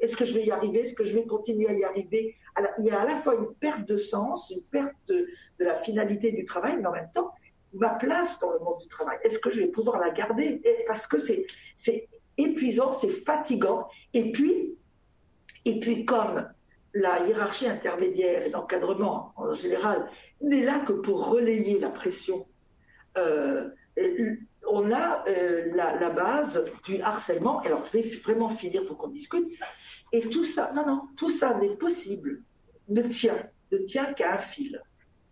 est-ce que je vais y arriver, est-ce que je vais continuer à y arriver. Alors, il y a à la fois une perte de sens, une perte de la finalité du travail, mais en même temps, ma place dans le monde du travail, est-ce que je vais pouvoir la garder? Parce que c'est épuisant, c'est fatigant, et puis comme la hiérarchie intermédiaire et l'encadrement en général n'est là que pour relayer la pression on a la base du harcèlement. Alors, je vais vraiment finir pour qu'on discute. Et tout ça, tout ça n'est possible, ne tient qu'à un fil.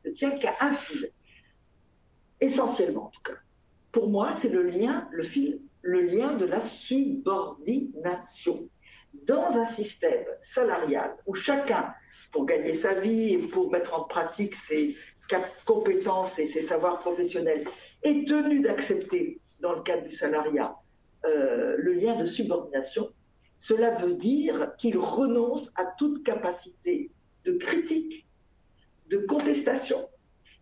Ne tient qu'à un fil. Essentiellement, en tout cas. Pour moi, c'est le lien de la subordination. Dans un système salarial où chacun, pour gagner sa vie et pour mettre en pratique ses compétences et ses savoirs professionnels, est tenu d'accepter, dans le cadre du salariat, le lien de subordination, cela veut dire qu'il renonce à toute capacité de critique, de contestation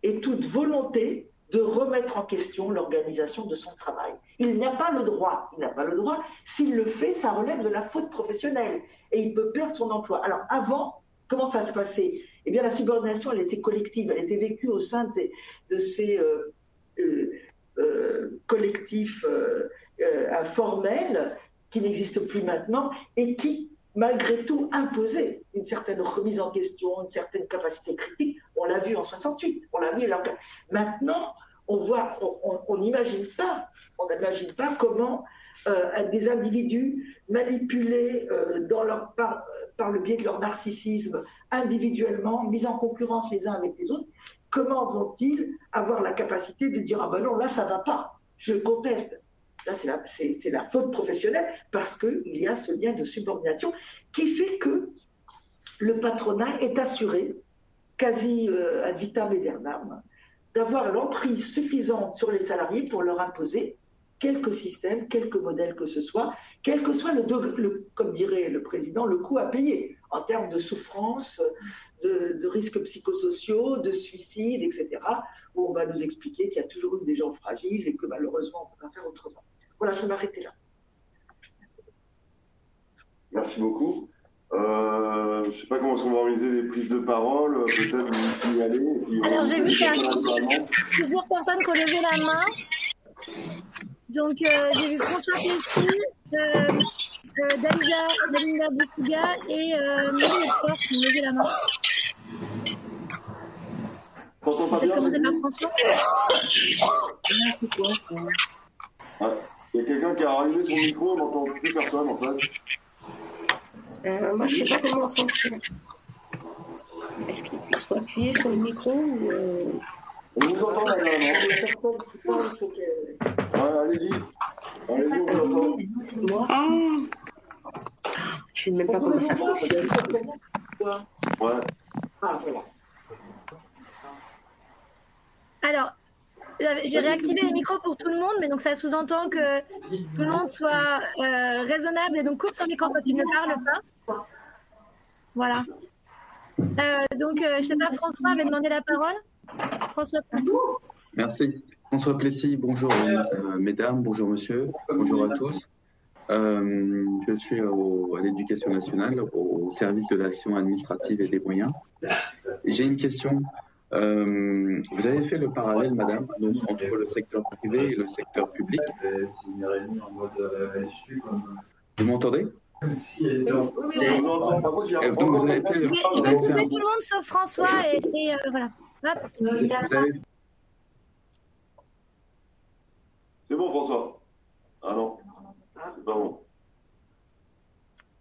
et toute volonté de remettre en question l'organisation de son travail. Il n'a pas le droit. S'il le fait, ça relève de la faute professionnelle et il peut perdre son emploi. Alors avant, comment ça se passait? Eh bien, la subordination, elle était collective, elle était vécue au sein de ces collectifs informels qui n'existent plus maintenant et qui, malgré tout, imposaient une certaine remise en question, une certaine capacité critique. On l'a vu en 68, on l'a vu. Maintenant, on n'imagine pas comment des individus manipulés par le biais de leur narcissisme individuellement, mis en concurrence les uns avec les autres, comment vont-ils avoir la capacité de dire « Ah ben non, là ça ne va pas, je conteste ». Là, c'est la faute professionnelle parce qu'il y a ce lien de subordination qui fait que le patronat est assuré, quasi ad vitam aeternam, d'avoir l'emprise suffisante sur les salariés pour leur imposer quelque système, quelque modèle que ce soit, quel que soit comme dirait le président, le coût à payer en termes de souffrance, de risques psychosociaux, de suicide, etc., où on va nous expliquer qu'il y a toujours eu des gens fragiles et que malheureusement, on ne peut pas faire autrement. Voilà, je vais m'arrêter là. Merci beaucoup. Je ne sais pas comment on va organiser les prises de parole, peut-être vous signaler. Alors, j'ai vu qu'il y a plusieurs personnes qui ont levé la main. Donc, j'ai vu François Plessis, Dalinda Boussiga et Marie Sport qui ont levé la main. T'entends pas bien? Commencer par François. C'est quoi ça? Il y a quelqu'un qui a rallumé son micro, on n'entend plus personne en fait. Moi, je ne sais pas comment on s'en sert. Est-ce qu'il faut appuyer sur le micro ou On vous entend là, non? La personne qui parle, il faut qu'elle... Allez-y, on vous entend. c'est moi? Je ne sais même pas comment ça fonctionne. Ouais. Ah, voilà. Alors, j'ai réactivé les micros pour tout le monde, mais donc ça sous-entend que tout le monde soit raisonnable et donc coupe son micro quand il ne parle pas. Voilà. Donc, je ne sais pas, François avait demandé la parole. François Plessis. Merci. François Plessis, bonjour mesdames, bonjour monsieur, bonjour à tous. Je suis à l'Éducation nationale, au service de l'action administrative et des moyens. J'ai une question. Vous avez fait le parallèle, madame, entre le secteur privé et le secteur public. Vous m'entendez? Oui. On vous entend. Par contre, Donc vous avez fait, Je vais couper tout le monde sauf François et voilà. Hop. C'est bon, François? Ah non, c'est pas bon.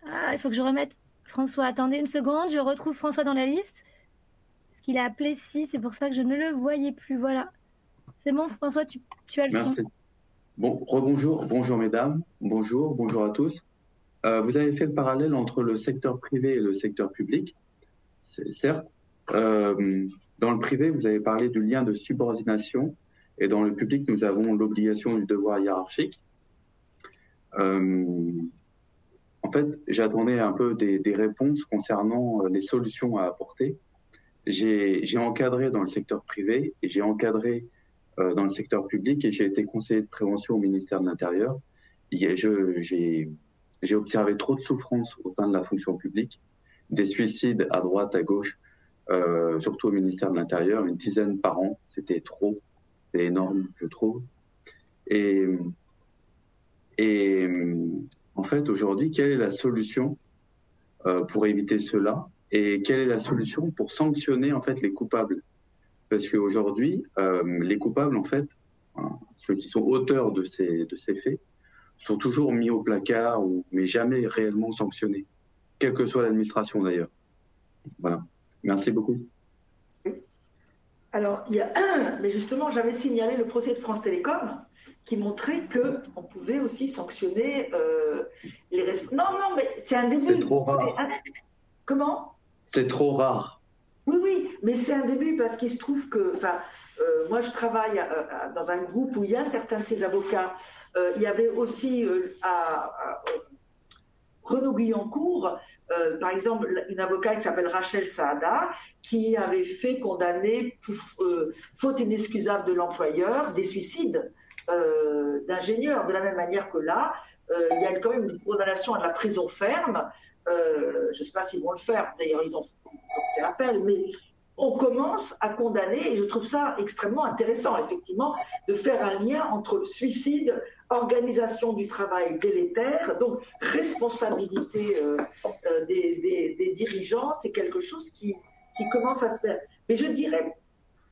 Ah, il faut que je remette François. Attendez une seconde, je retrouve François dans la liste. Parce qu'il a Plessis, c'est pour ça que je ne le voyais plus. Voilà. C'est bon, François, tu as le son. Merci. Bon, rebonjour, bonjour mesdames, bonjour à tous. Vous avez fait le parallèle entre le secteur privé et le secteur public. Certes, dans le privé, vous avez parlé du lien de subordination et dans le public, nous avons l'obligation du devoir hiérarchique. En fait, j'attendais un peu des réponses concernant les solutions à apporter. J'ai encadré dans le secteur privé et j'ai encadré dans le secteur public et j'ai été conseiller de prévention au ministère de l'Intérieur. J'ai observé trop de souffrance au sein de la fonction publique, des suicides à droite, à gauche, surtout au ministère de l'Intérieur, une dizaine par an, c'était trop, c'est énorme, je trouve. Et en fait, aujourd'hui, quelle est la solution pour éviter cela et quelle est la solution pour sanctionner en fait les coupables? Parce qu'aujourd'hui, les coupables, en fait, Voilà. Ceux qui sont auteurs de ces faits sont toujours mis au placard, mais jamais réellement sanctionnés, quelle que soit l'administration d'ailleurs. Voilà. Merci beaucoup. Alors, mais justement, j'avais signalé le procès de France Télécom qui montrait qu'on pouvait aussi sanctionner les responsables. Non, mais c'est un début. C'est trop rare. Comment? C'est trop rare. Oui, mais c'est un début parce qu'il se trouve que, moi je travaille dans un groupe où il y a certains de ces avocats. Il y avait aussi à Renaud-Guyancourt, par exemple, une avocate qui s'appelle Rachel Saada, qui avait fait condamner pour faute inexcusable de l'employeur des suicides d'ingénieurs. De la même manière que là, il y a quand même une condamnation à de la prison ferme. Je ne sais pas s'ils vont le faire, d'ailleurs ils ont fait appel, mais on commence à condamner, et je trouve ça extrêmement intéressant, effectivement, de faire un lien entre suicide, organisation du travail délétère, donc responsabilité des dirigeants, c'est quelque chose qui commence à se faire. Mais je dirais,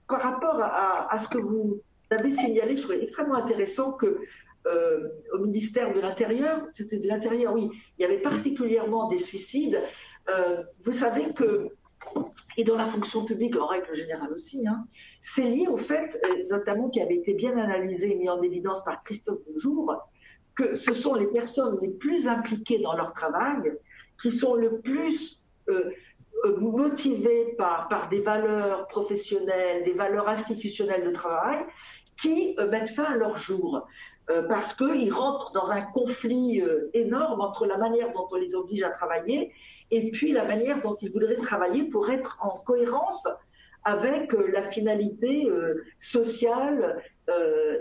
par rapport à ce que vous avez signalé, je trouvais extrêmement intéressant que au ministère de l'Intérieur, c'était de l'Intérieur, oui, il y avait particulièrement des suicides. Vous savez que, et dans la fonction publique en règle générale aussi, hein, c'est lié au fait, notamment qui avait été bien analysé et mis en évidence par Christophe Dejour, que ce sont les personnes les plus impliquées dans leur travail qui sont le plus motivées par des valeurs professionnelles, des valeurs institutionnelles de travail, qui mettent fin à leur jour. Parce qu'ils rentrent dans un conflit énorme entre la manière dont on les oblige à travailler et puis la manière dont ils voudraient travailler pour être en cohérence avec la finalité sociale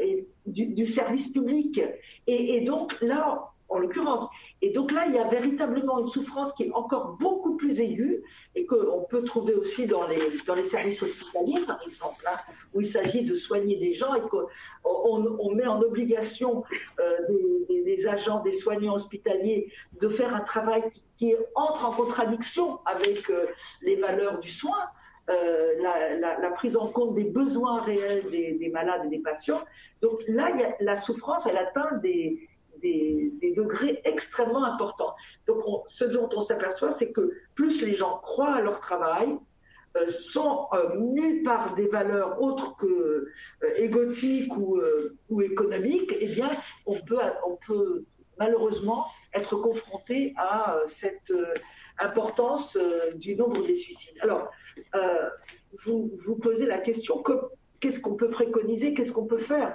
et du service public. Et donc là, en l'occurrence, et donc là, il y a véritablement une souffrance qui est encore beaucoup plus aiguë et qu'on peut trouver aussi dans les services hospitaliers, par exemple, hein, où il s'agit de soigner des gens et qu'on met en obligation des agents, des soignants hospitaliers de faire un travail qui entre en contradiction avec les valeurs du soin. La prise en compte des besoins réels des malades et des patients. Donc là, la souffrance, elle atteint des degrés extrêmement importants. Donc ce dont on s'aperçoit, c'est que plus les gens croient à leur travail, sont mus par des valeurs autres que égotiques ou économiques, eh bien, on peut malheureusement être confronté à cette importance du nombre des suicides. Alors, vous posez la question, qu'est-ce qu'on peut préconiser, qu'est-ce qu'on peut faire?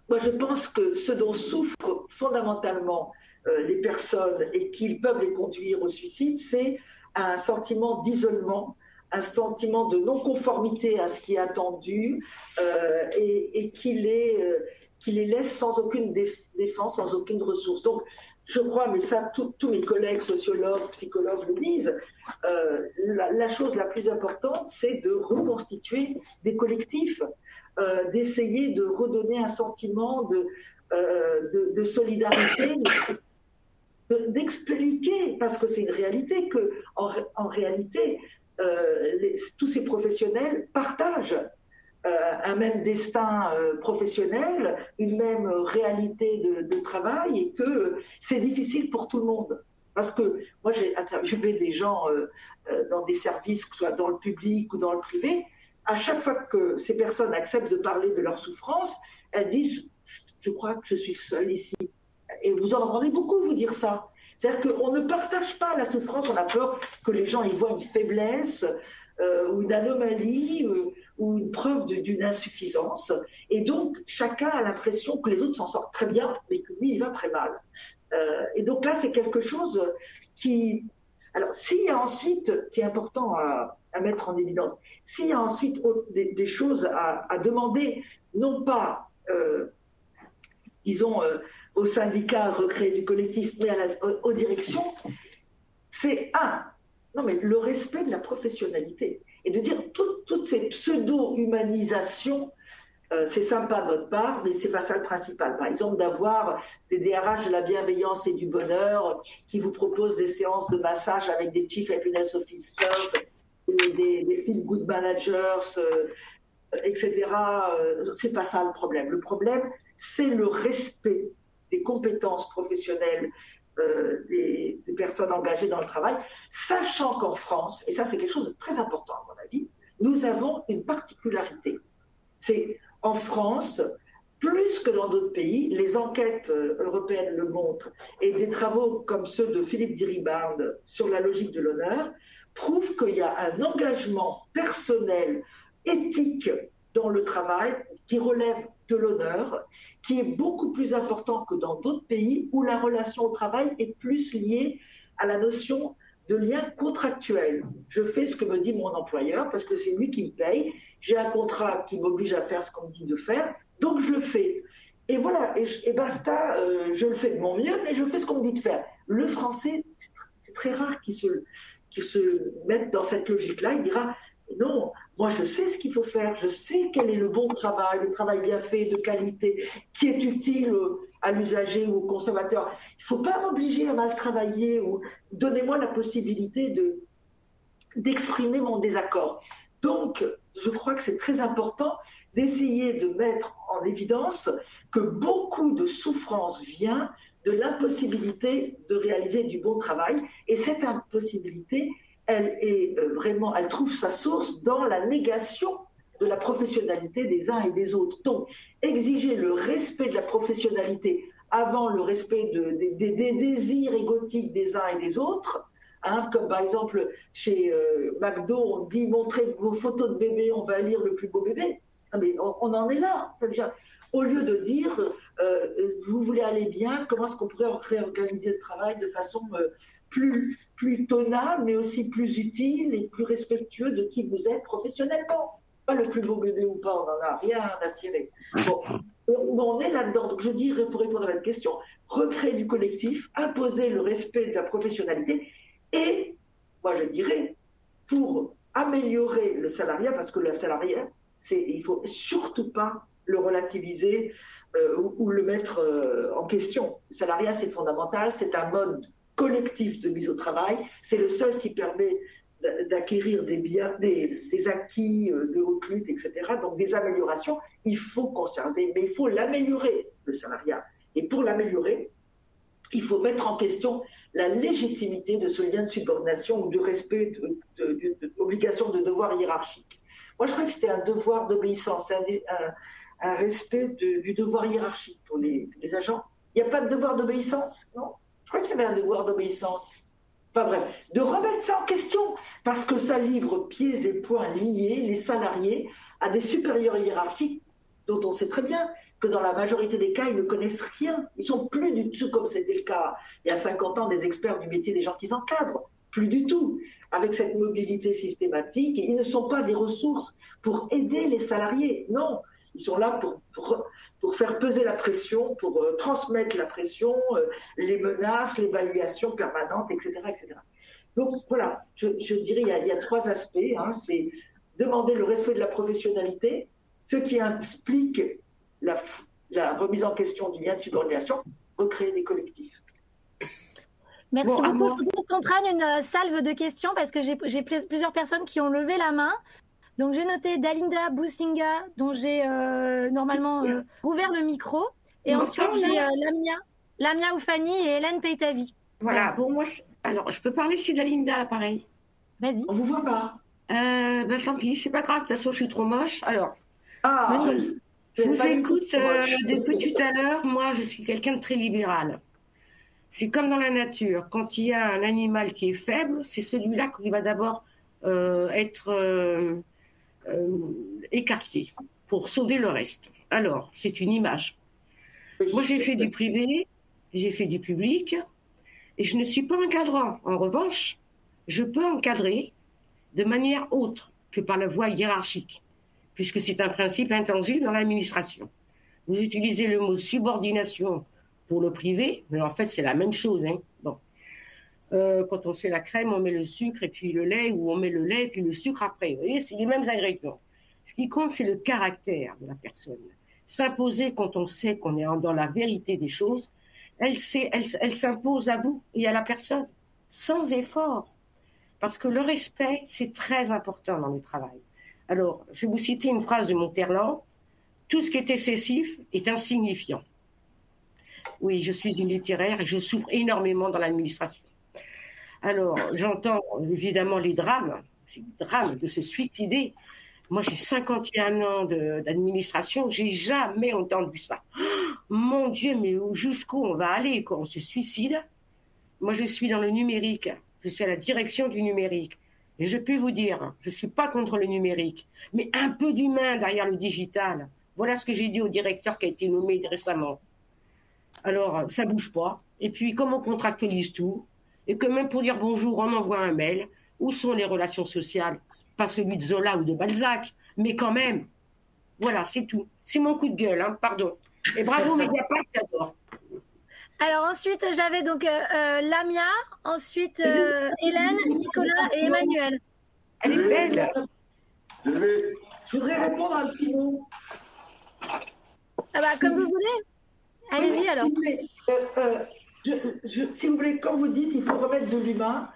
Moi, je pense que ce dont souffrent fondamentalement les personnes et qui peuvent les conduire au suicide, c'est un sentiment d'isolement, un sentiment de non-conformité à ce qui est attendu et qui les laisse sans aucune défense, sans aucune ressource. Donc, je crois, mais ça, tous mes collègues sociologues, psychologues le disent, la chose la plus importante, c'est de reconstituer des collectifs, d'essayer de redonner un sentiment de solidarité, d'expliquer, parce que c'est une réalité, qu'en réalité, tous ces professionnels partagent un même destin professionnel, une même réalité de travail, et que c'est difficile pour tout le monde. Parce que moi, j'ai interviewé des gens dans des services, que ce soit dans le public ou dans le privé. À chaque fois que ces personnes acceptent de parler de leur souffrance, elles disent « je crois que je suis seule ici ». Et vous en entendez beaucoup vous dire ça. C'est-à-dire qu'on ne partage pas la souffrance, on a peur que les gens y voient une faiblesse ou une anomalie ou une preuve d'une insuffisance. Et donc, chacun a l'impression que les autres s'en sortent très bien, mais que lui, il va très mal. Et donc là, c'est quelque chose qui... Alors, s'il y a ensuite, qui est important à mettre en évidence, s'il y a ensuite des choses à demander, non pas, disons, aux syndicats recréés du collectif, mais aux directions, c'est non, mais le respect de la professionnalité. Et de dire toutes ces pseudo-humanisations, c'est sympa de votre part, mais c'est pas ça le principal. Par exemple, d'avoir des DRH de la bienveillance et du bonheur qui vous proposent des séances de massage avec des chief happiness officers, des feel good managers, etc. C'est pas ça le problème. Le problème, c'est le respect des compétences professionnelles des personnes engagées dans le travail, sachant qu'en France, et ça c'est quelque chose de très important à mon avis, nous avons une particularité. C'est en France, plus que dans d'autres pays, les enquêtes européennes le montrent, et des travaux comme ceux de Philippe Diribard sur la logique de l'honneur prouvent qu'il y a un engagement personnel, éthique dans le travail qui relève de l'honneur, qui est beaucoup plus important que dans d'autres pays où la relation au travail est plus liée à la notion de lien contractuel. Je fais ce que me dit mon employeur parce que c'est lui qui me paye. J'ai un contrat qui m'oblige à faire ce qu'on me dit de faire, donc je le fais. Et voilà, et basta, je le fais de mon mieux, mais je fais ce qu'on me dit de faire. Le français, c'est très rare qu'il se mette dans cette logique-là. Il dira, non, moi je sais ce qu'il faut faire, je sais quel est le bon travail, le travail bien fait, de qualité, qui est utile à l'usager ou au consommateur. Il ne faut pas m'obliger à mal travailler ou donnez-moi la possibilité d'exprimer mon désaccord. Donc, je crois que c'est très important d'essayer de mettre en évidence que beaucoup de souffrance vient de l'impossibilité de réaliser du bon travail. Et cette impossibilité, elle trouve sa source dans la négation de la professionnalité des uns et des autres. Donc, exiger le respect de la professionnalité avant le respect des désirs égotiques des uns et des autres, hein, comme par exemple chez McDo, on dit montrez vos photos de bébé, on va lire le plus beau bébé. Ah, mais on en est là. Ça veut dire, au lieu de dire vous voulez aller bien, comment est-ce qu'on pourrait réorganiser le travail de façon plus tenable, mais aussi plus utile et plus respectueux de qui vous êtes professionnellement. Pas le plus beau bébé ou pas, on n'en a rien à cirer. Bon, on est là-dedans. Donc je dirais, pour répondre à votre question, recréer du collectif, imposer le respect de la professionnalité et, moi je dirais, pour améliorer le salariat, parce que le salariat, il ne faut surtout pas le relativiser ou le mettre en question. Le salariat, c'est fondamental, c'est un mode collectif de mise au travail, c'est le seul qui permet d'acquérir des biens, des acquis de haute lutte, etc. Donc des améliorations, il faut conserver, mais il faut l'améliorer, le salariat. Et pour l'améliorer, il faut mettre en question la légitimité de ce lien de subordination ou de respect d'obligation de devoir hiérarchique. Moi, je crois que c'était un devoir d'obéissance, un respect du devoir hiérarchique pour les agents. Il n'y a pas de devoir d'obéissance, non? Je crois qu'il y avait un devoir d'obéissance. Enfin bref, de remettre ça en question, parce que ça livre pieds et poings liés les salariés à des supérieurs hiérarchiques dont on sait très bien que dans la majorité des cas, ils ne connaissent rien. Ils ne sont plus du tout comme c'était le cas il y a 50 ans des experts du métier des gens qui s'encadrent. Plus du tout. Avec cette mobilité systématique, ils ne sont pas des ressources pour aider les salariés. Non, ils sont là pour faire peser la pression, pour transmettre la pression, les menaces, l'évaluation permanente, etc., etc. Donc voilà, je dirais il y a trois aspects. Hein, c'est demander le respect de la professionnalité, ce qui implique la remise en question du lien de subordination, recréer des collectifs. Merci beaucoup. Je propose qu'on prenne une salve de questions parce que j'ai plusieurs personnes qui ont levé la main. Donc, j'ai noté Dalinda Boussinga, dont j'ai normalement ouvert le micro. Et ensuite, j'ai Lamia Oufani et Hélène Peitavi. Voilà, pour moi, alors, je peux parler si Dalinda, là, pareil. Vas-y. On ne vous voit pas. Tant pis, c'est pas grave, de toute façon, je suis trop moche. Alors, je vous écoute depuis tout à l'heure. Moi, je suis quelqu'un de très libéral. C'est comme dans la nature. Quand il y a un animal qui est faible, c'est celui-là qui va d'abord être écarté pour sauver le reste. Alors, c'est une image. Moi, j'ai fait du privé, j'ai fait du public, et je ne suis pas encadrant. En revanche, je peux encadrer de manière autre que par la voie hiérarchique, puisque c'est un principe intangible dans l'administration. Vous utilisez le mot subordination pour le privé, mais en fait, c'est la même chose. Hein. Bon. Quand on fait la crème, on met le sucre et puis le lait, ou on met le lait et puis le sucre après. Vous voyez, c'est les mêmes ingrédients. Ce qui compte, c'est le caractère de la personne. S'imposer quand on sait qu'on est dans la vérité des choses, elle s'impose à vous et à la personne, sans effort. Parce que le respect, c'est très important dans le travail. Alors, je vais vous citer une phrase de Monterland. Tout ce qui est excessif est insignifiant. Oui, je suis une littéraire et je souffre énormément dans l'administration. Alors, j'entends évidemment les drames de se suicider. Moi, j'ai 51 ans d'administration, j'ai jamais entendu ça. Mon Dieu, mais jusqu'où on va aller quand on se suicide? Moi, je suis dans le numérique, je suis à la direction du numérique. Et je peux vous dire, je ne suis pas contre le numérique, mais un peu d'humain derrière le digital. Voilà ce que j'ai dit au directeur qui a été nommé récemment. Alors, ça ne bouge pas. Et puis, comme on contractualise tout, et que même pour dire bonjour, on envoie un mail, où sont les relations sociales? Pas celui de Zola ou de Balzac, mais quand même. Voilà, c'est tout. C'est mon coup de gueule, hein, pardon. Et bravo Mediapart, j'adore. Alors ensuite, j'avais donc Lamia, ensuite Hélène, Nicolas et Emmanuel. Elle est belle. Je voudrais répondre un petit mot. Ah bah, comme vous voulez. Allez-y alors. Si vous voulez, quand vous dites qu'il faut remettre de l'humain,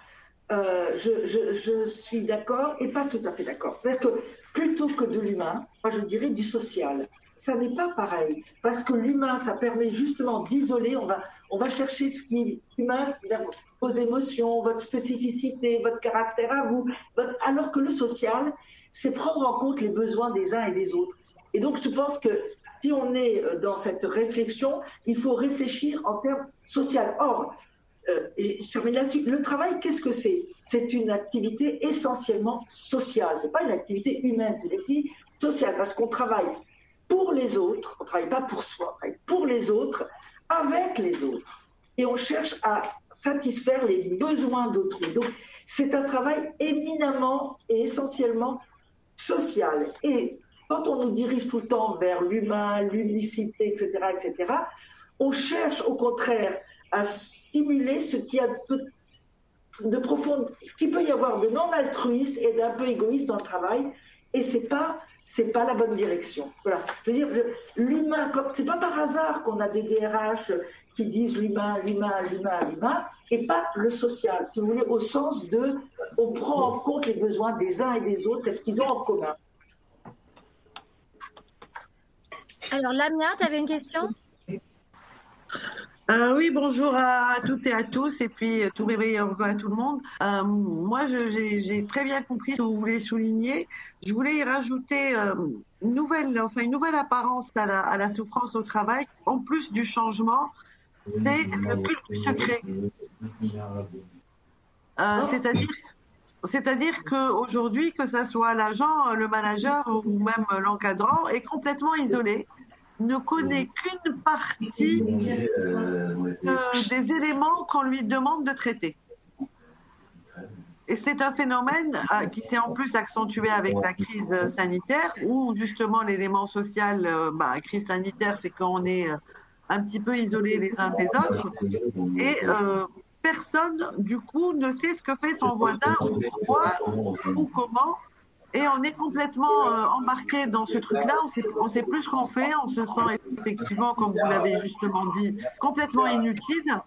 je suis d'accord et pas tout à fait d'accord. C'est-à-dire que plutôt que de l'humain, moi je dirais du social. Ça n'est pas pareil, parce que l'humain, ça permet justement d'isoler, on va chercher ce qui est humain, c'est-à-dire vos émotions, votre spécificité, votre caractère à vous, alors que le social, c'est prendre en compte les besoins des uns et des autres. Et donc je pense que si on est dans cette réflexion, il faut réfléchir en termes sociaux. Or, et je termine là-dessus, le travail, qu'est-ce que c'est? C'est une activité essentiellement sociale, c'est pas une activité humaine, c'est une activité sociale, parce qu'on travaille pour les autres, on ne travaille pas pour soi, on travaille pour les autres, avec les autres. Et on cherche à satisfaire les besoins d'autrui. Donc, c'est un travail éminemment et essentiellement social. Et quand on nous dirige tout le temps vers l'humain, l'unicité, etc., on cherche au contraire à stimuler ce qui a de profond, ce qui peut y avoir de non altruiste et d'un peu égoïste dans le travail. Et c'est pas la bonne direction. Voilà. Je veux dire, l'humain, c'est pas par hasard qu'on a des DRH qui disent l'humain, et pas le social, si vous voulez, au sens de, on prend en compte les besoins des uns et des autres et ce qu'ils ont en commun. Alors, Lamia, tu avais une question? Oui, bonjour à toutes et à tous, et puis tous mes meilleurs vœux à tout le monde. Moi, j'ai très bien compris ce que vous voulez souligner. Je voulais y rajouter une nouvelle apparence à la souffrance au travail, en plus du changement, c'est le culte du secret. C'est-à-dire qu'aujourd'hui, que ça soit l'agent, le manager ou même l'encadrant, est complètement isolé, ne connaît qu'une partie des éléments qu'on lui demande de traiter. Et c'est un phénomène qui s'est en plus accentué avec la crise sanitaire, où justement l'élément social, crise sanitaire fait qu'on est un petit peu isolés les uns des autres, et personne du coup ne sait ce que fait son voisin, ou pourquoi, ou comment. Et on est complètement embarqué dans ce truc-là, on sait plus ce qu'on fait, on se sent effectivement, comme vous l'avez justement dit, complètement inutile.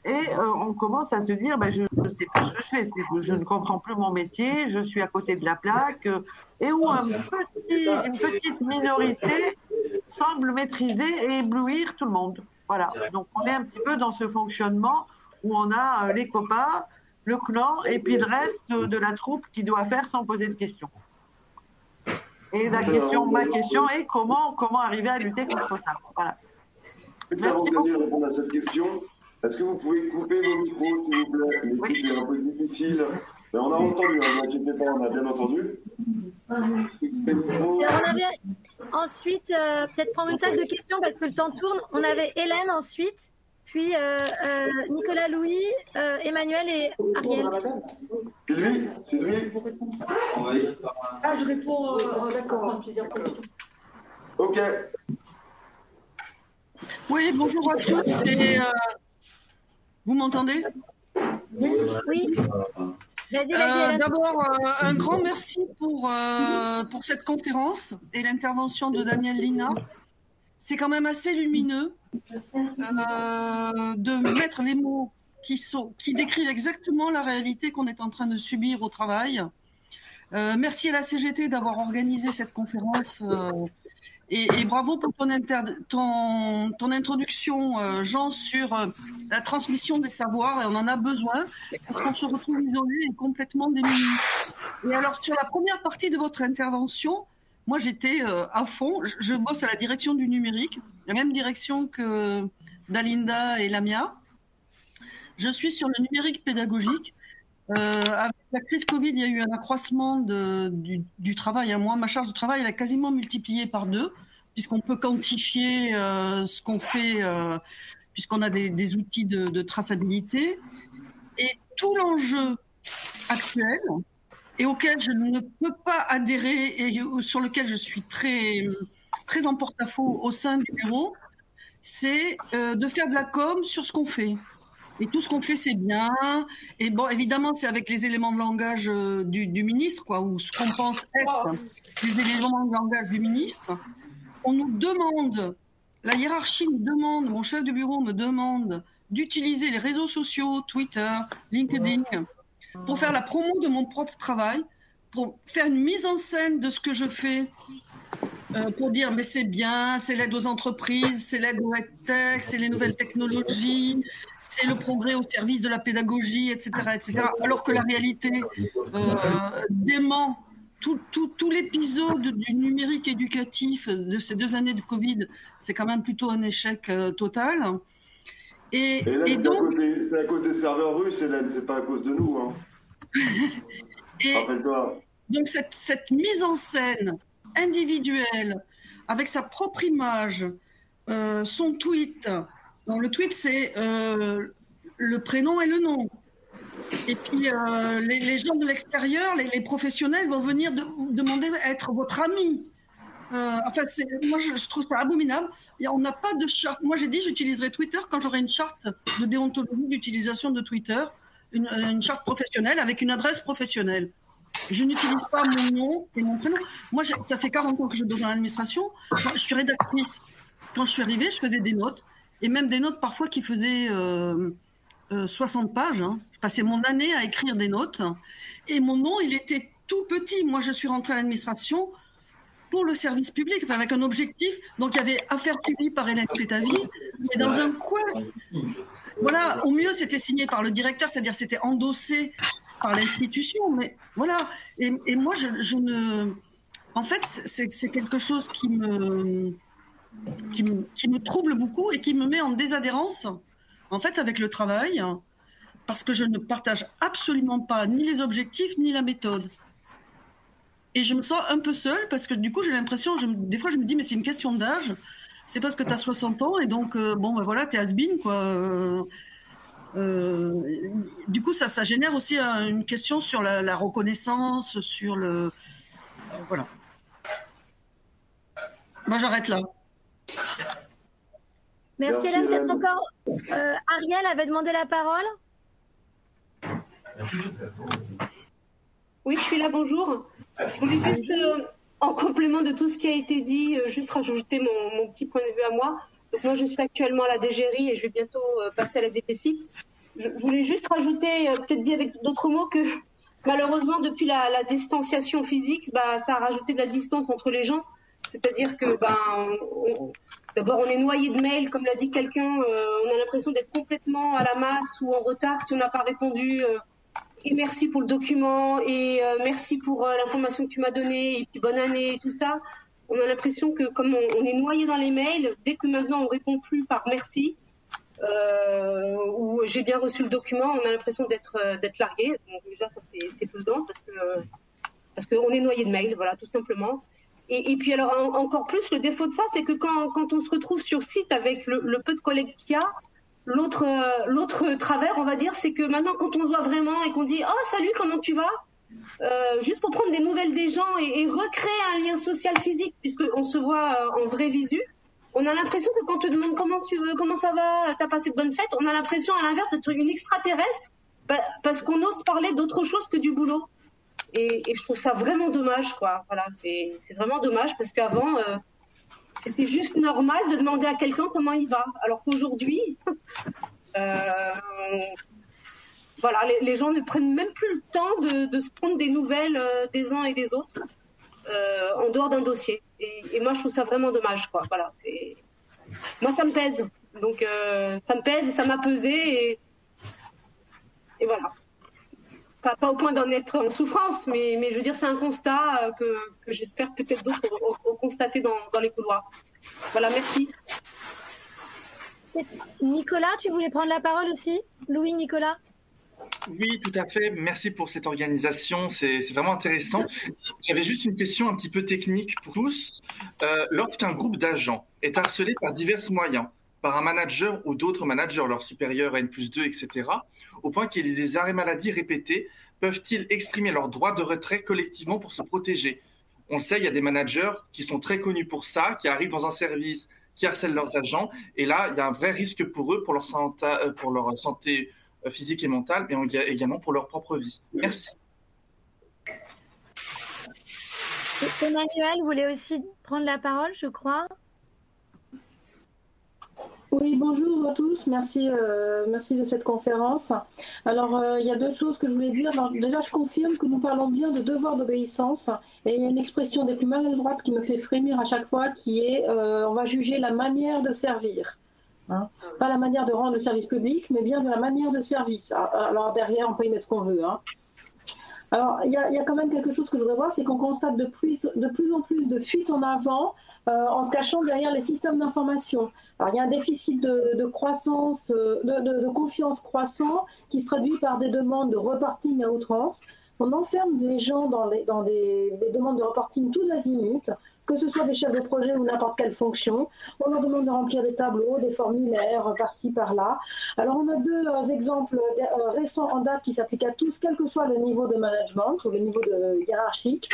Et on commence à se dire, je ne sais plus ce que je fais, je ne comprends plus mon métier, je suis à côté de la plaque, et où une petite minorité semble maîtriser et éblouir tout le monde. Voilà, donc on est un petit peu dans ce fonctionnement où on a les copains, le clan, et puis le reste de la troupe qui doit faire sans poser de questions. Et ma question est comment arriver à lutter contre ça. Voilà. Avant de répondre à cette question, est-ce que vous pouvez couper vos micros, s'il vous plaît? L'écoute est un peu difficile. Mais on a entendu, ne vous inquiétez pas, on a bien entendu. Alors, on avait ensuite, peut-être prendre une salle de questions parce que le temps tourne. On avait Hélène ensuite, puis Nicolas Louis, Emmanuel et Ariel. C'est lui. Ah, je réponds, d'accord. Plusieurs questions. Ok. Oui, bonjour à tous. Vous m'entendez? Oui. Vas-y, d'abord, un grand merci pour cette conférence et l'intervention de Daniel Lina. C'est quand même assez lumineux de mettre les mots qui décrivent exactement la réalité qu'on est en train de subir au travail. Merci à la CGT d'avoir organisé cette conférence. Et bravo pour ton introduction, Jean, sur la transmission des savoirs. Et on en a besoin parce qu'on se retrouve isolé et complètement démunis. Et alors, sur la première partie de votre intervention, moi, j'étais à fond. Je bosse à la direction du numérique, la même direction que Dalinda et Lamia. Je suis sur le numérique pédagogique. Avec la crise Covid, il y a eu un accroissement du travail. Moi, ma charge de travail, elle a quasiment multiplié par 2, puisqu'on peut quantifier ce qu'on fait, puisqu'on a des outils de traçabilité. Et tout l'enjeu actuel, et auquel je ne peux pas adhérer, et sur lequel je suis très, très en porte-à-faux au sein du bureau, c'est de faire de la com sur ce qu'on fait. Et tout ce qu'on fait, c'est bien. Et bon, évidemment, c'est avec les éléments de langage du ministre, quoi, ou ce qu'on pense être les éléments de langage du ministre. On nous demande, la hiérarchie nous demande, mon chef de bureau me demande d'utiliser les réseaux sociaux, Twitter, LinkedIn, pour faire la promo de mon propre travail, pour faire une mise en scène de ce que je fais, pour dire mais c'est bien, c'est l'aide aux entreprises, c'est l'aide aux tech, c'est les nouvelles technologies, c'est le progrès au service de la pédagogie, etc., etc. Alors que la réalité dément tout l'épisode du numérique éducatif de ces 2 années de Covid. C'est quand même plutôt un échec total. Et donc, c'est à cause des serveurs russes, Hélène, c'est pas à cause de nous. Hein. Rappelle-toi. Donc cette mise en scène individuelle, avec sa propre image, son tweet. Donc, le tweet, c'est le prénom et le nom. Et puis, les gens de l'extérieur, les professionnels vont venir demander à être votre ami. En fait, moi, je trouve ça abominable. Et on n'a pas de charte. Moi, j'ai dit j'utiliserai Twitter quand j'aurai une charte de déontologie d'utilisation de Twitter, une charte professionnelle avec une adresse professionnelle. Je n'utilise pas mon nom et mon prénom. Moi, ça fait 40 ans que je bosse dans l'administration. Je suis rédactrice. Quand je suis arrivée, je faisais des notes. Et même des notes parfois qui faisaient 60 pages. Hein. Je passais mon année à écrire des notes. Et mon nom, il était tout petit. Moi, je suis rentrée à l'administration pour le service public, enfin, avec un objectif. Donc, il y avait Affaires publiques par Hélène Pétavy. Et dans un coin, voilà, au mieux, c'était signé par le directeur, c'est-à-dire c'était endossé par l'institution, mais voilà. Et moi, je ne... En fait, c'est quelque chose qui me trouble beaucoup et qui me met en désadhérence, en fait, avec le travail, parce que je ne partage absolument pas ni les objectifs, ni la méthode. Et je me sens un peu seule, parce que du coup, j'ai l'impression, des fois, je me dis, mais c'est une question d'âge, c'est parce que tu as 60 ans, et donc, bon, ben voilà, t'es has-been, quoi. Du coup, ça génère aussi une question sur la reconnaissance, sur le... voilà. Moi, j'arrête là. Merci Hélène. Peut-être encore Ariel avait demandé la parole. Oui, je suis là, bonjour. Je voulais juste, en complément de tout ce qui a été dit, juste rajouter mon petit point de vue à moi. Donc moi, je suis actuellement à la DGRI et je vais bientôt passer à la DPCI. Je voulais juste rajouter, peut-être dit avec d'autres mots, que malheureusement, depuis la distanciation physique, ça a rajouté de la distance entre les gens. C'est-à-dire que d'abord, on est noyé de mails, comme l'a dit quelqu'un, on a l'impression d'être complètement à la masse ou en retard si on n'a pas répondu. Et merci pour le document, et merci pour l'information que tu m'as donnée, et puis bonne année, et tout ça. On a l'impression que comme on est noyé dans les mails, dès que maintenant on répond plus par merci, ou j'ai bien reçu le document, on a l'impression d'être largué. Donc déjà, ça c'est pesant, parce qu'on est noyé de mails, voilà, tout simplement. Et puis alors, encore plus, le défaut de ça, c'est que quand on se retrouve sur site avec le peu de collègues qu'il y a, l'autre travers, on va dire, c'est que maintenant, quand on se voit vraiment et qu'on dit « Oh, salut, comment tu vas ?» juste pour prendre des nouvelles des gens et recréer un lien social physique, puisqu'on se voit en vraie visu, on a l'impression que quand on te demande comment ça va, t'as passé de bonnes fêtes, on a l'impression, à l'inverse, d'être une extraterrestre, parce qu'on ose parler d'autre chose que du boulot. Et je trouve ça vraiment dommage, quoi. Voilà, c'est vraiment dommage, parce qu'avant... c'était juste normal de demander à quelqu'un comment il va. Alors qu'aujourd'hui, voilà, les gens ne prennent même plus le temps de se prendre des nouvelles des uns et des autres en dehors d'un dossier. Et moi, je trouve ça vraiment dommage, quoi. Voilà, moi, ça me pèse. Donc, ça me pèse et ça m'a pesé. Et voilà. Pas au point d'en être en souffrance, mais je veux dire, c'est un constat que j'espère peut-être d'autres ont constaté dans les couloirs. Voilà, merci. Nicolas, tu voulais prendre la parole aussi? Louis, Nicolas? Oui, tout à fait. Merci pour cette organisation. C'est vraiment intéressant. J'avais juste une question un petit peu technique pour tous. Lorsqu'un groupe d'agents est harcelé par divers moyens, par un manager ou d'autres managers, leurs supérieurs, N+2, etc., au point qu'il y ait des arrêts maladie répétés, peuvent-ils exprimer leur droit de retrait collectivement pour se protéger? On le sait, il y a des managers qui sont très connus pour ça, qui arrivent dans un service, qui harcèlent leurs agents, et là, il y a un vrai risque pour eux, pour leur santé physique et mentale, mais également pour leur propre vie. Merci. Emmanuel voulait aussi prendre la parole, je crois. Oui, bonjour à tous, merci de cette conférence. Alors, il y a deux choses que je voulais dire. Alors, déjà, je confirme que nous parlons bien de devoir d'obéissance, et il y a une expression des plus maladroites qui me fait frémir à chaque fois, qui est on va juger la manière de servir. Hein. Pas la manière de rendre le service public, mais bien de la manière de service. Alors derrière, on peut y mettre ce qu'on veut. Hein. Alors, il y a quand même quelque chose que je voudrais voir, c'est qu'on constate de plus en plus de fuites en avant en se cachant derrière les systèmes d'information. Alors, il y a un déficit de croissance, de confiance croissant qui se traduit par des demandes de reporting à outrance. On enferme les gens dans des demandes de reporting tous azimuts, que ce soit des chefs de projet ou n'importe quelle fonction. On leur demande de remplir des tableaux, des formulaires, par-ci, par-là. Alors, on a deux exemples récents en date qui s'appliquent à tous, quel que soit le niveau de management ou le niveau hiérarchique,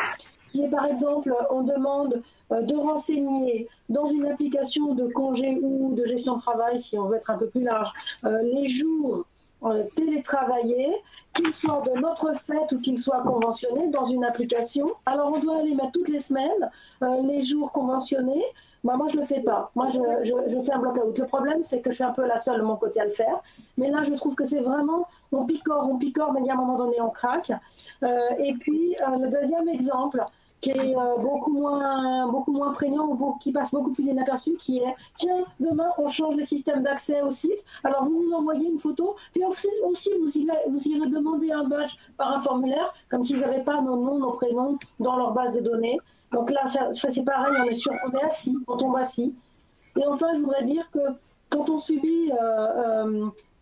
qui est par exemple, on demande de renseigner dans une application de congé ou de gestion de travail, si on veut être un peu plus large, les jours télétravaillés, qu'ils soient de notre fait ou qu'ils soient conventionnés dans une application. Alors on doit aller mettre toutes les semaines les jours conventionnés. Moi je le fais pas. Moi je fais un block-out. Le problème c'est que je suis un peu la seule de mon côté à le faire. Mais là je trouve que c'est vraiment on picore, mais il y a un moment donné on craque. Et puis le deuxième exemple qui est beaucoup moins prégnant ou qui passe beaucoup plus inaperçu, qui est tiens, demain on change le système d'accès au site, alors vous envoyez une photo, puis aussi vous irez demander un badge par un formulaire, comme s'ils n'avaient pas nos noms, nos prénoms dans leur base de données. Donc là, ça c'est pareil, on est assis, on tombe assis. Et enfin, je voudrais dire que quand on subit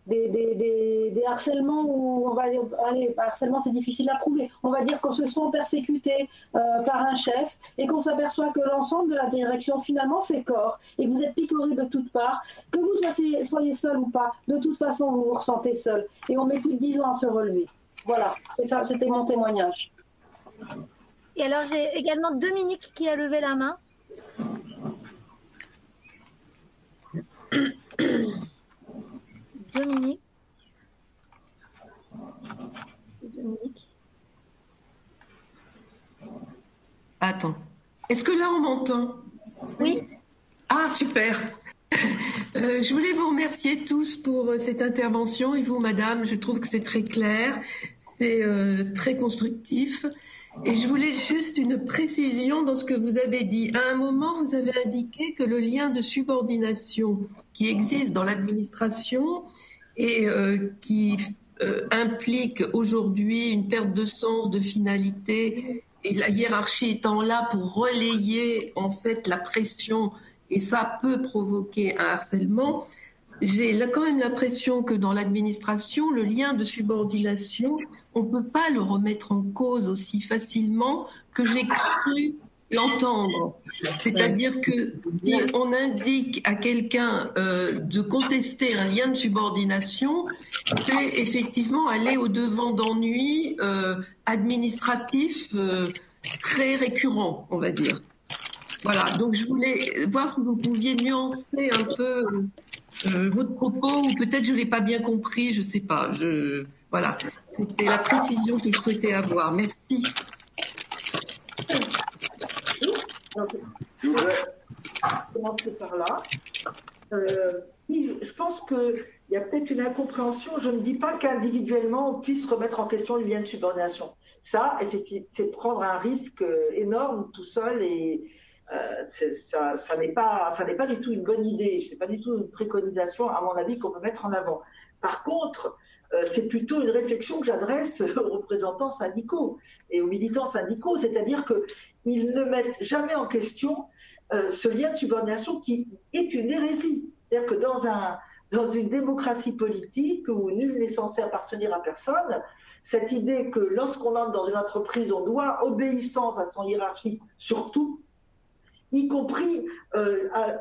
des harcèlements où on va dire, allez, harcèlement c'est difficile à prouver, on va dire qu'on se sent persécuté par un chef et qu'on s'aperçoit que l'ensemble de la direction finalement fait corps et que vous êtes picoré de toutes parts, que vous soyez seul ou pas, de toute façon vous vous ressentez seul et on met plus de 10 ans à se relever. Voilà, c'était mon témoignage. Et alors j'ai également Dominique qui a levé la main. Dominique. Attends. Est-ce que là on m'entend? Oui. Ah, super. Je voulais vous remercier tous pour cette intervention et vous, madame, je trouve que c'est très clair, c'est très constructif. Et je voulais juste une précision dans ce que vous avez dit. À un moment, vous avez indiqué que le lien de subordination qui existe dans l'administration et qui implique aujourd'hui une perte de sens, de finalité, et la hiérarchie étant là pour relayer en fait la pression, et ça peut provoquer un harcèlement. J'ai quand même l'impression que dans l'administration, le lien de subordination, on ne peut pas le remettre en cause aussi facilement que j'ai cru l'entendre. C'est-à-dire que si on indique à quelqu'un de contester un lien de subordination, c'est effectivement aller au-devant d'ennuis administratifs très récurrents, on va dire. Voilà, donc je voulais voir si vous pouviez nuancer un peu votre propos, ou peut-être je ne l'ai pas bien compris, je ne sais pas. Voilà, c'était la précision que je souhaitais avoir. Merci. Je vais commencer par là. Oui, je pense qu'il y a peut-être une incompréhension. Je ne dis pas qu'individuellement, on puisse remettre en question le lien de subordination. Ça, effectivement, c'est prendre un risque énorme tout seul et ça n'est pas du tout une bonne idée. Ce n'est pas du tout une préconisation, à mon avis, qu'on peut mettre en avant. Par contre, c'est plutôt une réflexion que j'adresse aux représentants syndicaux et aux militants syndicaux, c'est-à-dire qu'ils ne mettent jamais en question ce lien de subordination qui est une hérésie. C'est-à-dire que dans une démocratie politique où nul n'est censé appartenir à personne, cette idée que lorsqu'on entre dans une entreprise, on doit obéissance à son hiérarchie, surtout, y compris,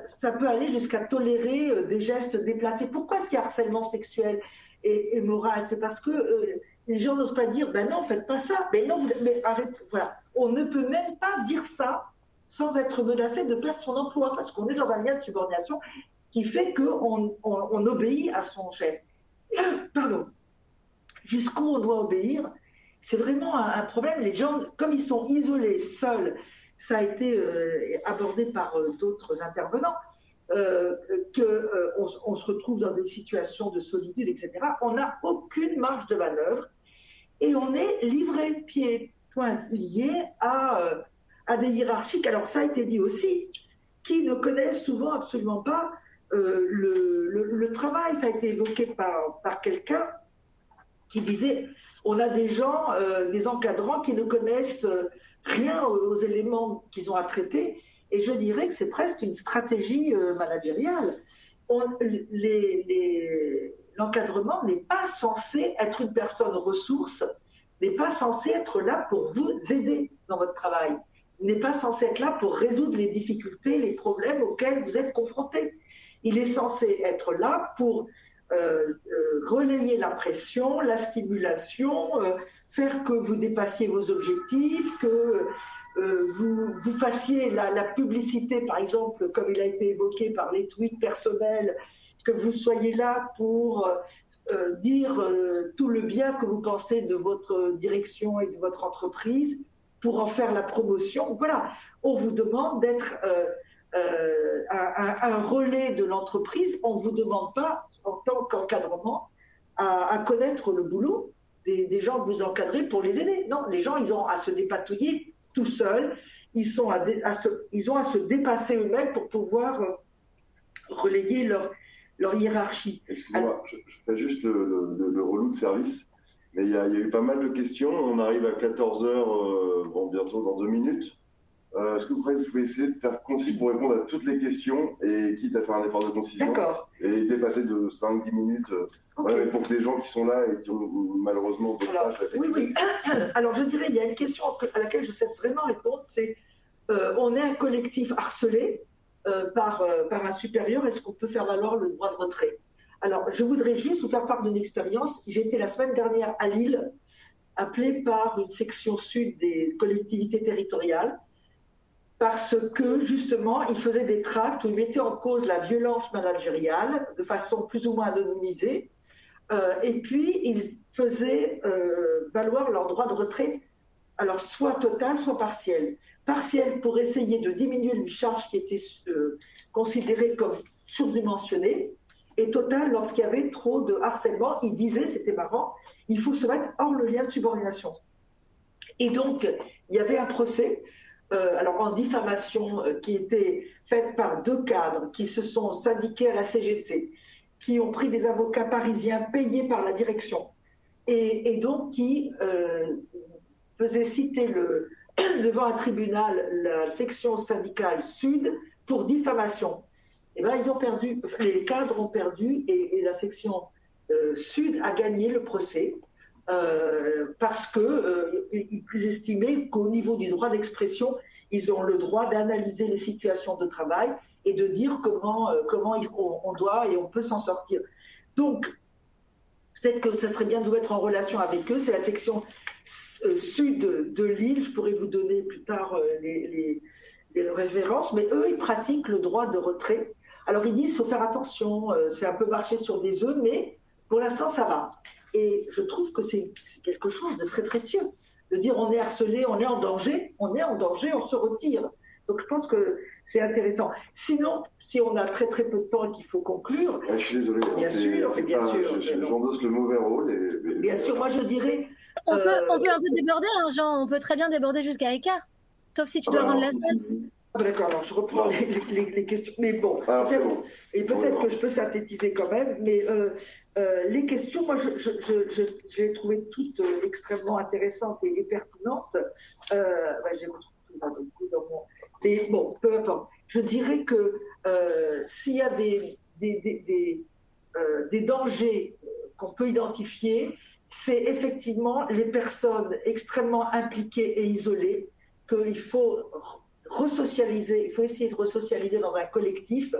ça peut aller jusqu'à tolérer des gestes déplacés. Pourquoi est-ce qu'il y a harcèlement sexuel et moral? C'est parce que les gens n'osent pas dire « ben non, faites pas ça, mais non, mais arrête ». Voilà. On ne peut même pas dire ça sans être menacé de perdre son emploi, parce qu'on est dans un lien de subordination qui fait qu'on obéit à son chef. Pardon. Jusqu'où on doit obéir, c'est vraiment un problème. Les gens, comme ils sont isolés, seuls, ça a été abordé par d'autres intervenants, qu'on se retrouve dans des situations de solitude, etc. On n'a aucune marge de manœuvre et on est livré pieds-poings liés à des hiérarchiques. Alors ça a été dit aussi, qui ne connaissent souvent absolument pas le travail. Ça a été évoqué par quelqu'un qui disait on a des gens, des encadrants qui ne connaissent rien aux éléments qu'ils ont à traiter, et je dirais que c'est presque une stratégie managériale. L'encadrement n'est pas censé être une personne ressource, n'est pas censé être là pour vous aider dans votre travail, n'est pas censé être là pour résoudre les difficultés, les problèmes auxquels vous êtes confrontés. Il est censé être là pour relayer la pression, la stimulation, faire que vous dépassiez vos objectifs, que vous fassiez la publicité, par exemple, comme il a été évoqué par les tweets personnels, que vous soyez là pour dire tout le bien que vous pensez de votre direction et de votre entreprise, pour en faire la promotion. Voilà, on vous demande d'être un relais de l'entreprise. On ne vous demande pas, en tant qu'encadrement, à connaître le boulot des gens que vous encadrez pour les aider. Non, les gens, ils ont à se dépatouiller tout seuls. Ils ont à se dépasser eux-mêmes pour pouvoir relayer leur hiérarchie. Excusez-moi, je fais juste le relou de service. Mais il y a eu pas mal de questions. On arrive à 14h, bientôt dans 2 minutes. Est-ce que vous pouvez essayer de faire concis pour répondre à toutes les questions et quitte à faire un effort de concision? D'accord. Et dépasser de 5-10 minutes voilà, pour que les gens qui sont là et qui ont malheureusement d'autres tâches. Oui. Alors je dirais, il y a une question à laquelle je sais vraiment répondre, c'est on est un collectif harcelé par un supérieur, est-ce qu'on peut faire valoir le droit de retrait? Alors je voudrais juste vous faire part d'une expérience. J'ai été la semaine dernière à Lille, appelée par une section sud des collectivités territoriales, parce que, justement, ils faisaient des tracts où ils mettaient en cause la violence managériale de façon plus ou moins anonymisée, et puis ils faisaient valoir leur droit de retrait, alors soit total, soit partiel. Partiel pour essayer de diminuer une charge qui était considérée comme surdimensionnée, et total lorsqu'il y avait trop de harcèlement. Ils disaient, c'était marrant, il faut se mettre hors le lien de subordination. Et donc, il y avait un procès alors en diffamation qui était faite par 2 cadres qui se sont syndiqués à la CGC, qui ont pris des avocats parisiens payés par la direction et donc qui faisaient citer devant un tribunal la section syndicale sud pour diffamation. Et bien ils ont perdu, les cadres ont perdu et la section sud a gagné le procès. Parce qu'ils estimaient qu'au niveau du droit d'expression, ils ont le droit d'analyser les situations de travail et de dire comment on doit et on peut s'en sortir. Donc, peut-être que ça serait bien de vous mettre en relation avec eux. C'est la section sud de Lille. Je pourrais vous donner plus tard les références. Mais eux, ils pratiquent le droit de retrait. Alors, ils disent qu'il faut faire attention. C'est un peu marcher sur des œufs, mais pour l'instant, ça va. Et je trouve que c'est quelque chose de très précieux, de dire on est harcelé, on est en danger, on se retire. Donc je pense que c'est intéressant. Sinon, si on a très très peu de temps et qu'il faut conclure... Je suis désolé. Bien sûr. J'endosse le mauvais rôle. Bien sûr, moi je dirais... On peut un peu déborder, hein, Jean, on peut très bien déborder jusqu'à écart. Sauf si tu dois rendre la salle. D'accord, alors je reprends les questions. Mais bon, peut-être que je peux synthétiser quand même. Mais les questions, moi, je les trouvées toutes extrêmement intéressantes et pertinentes. J'ai beaucoup dans mon... Mais bon, peu importe. Je dirais que s'il y a des dangers qu'on peut identifier, c'est effectivement les personnes extrêmement impliquées et isolées qu'il faut resocialiser, il faut essayer de resocialiser dans un collectif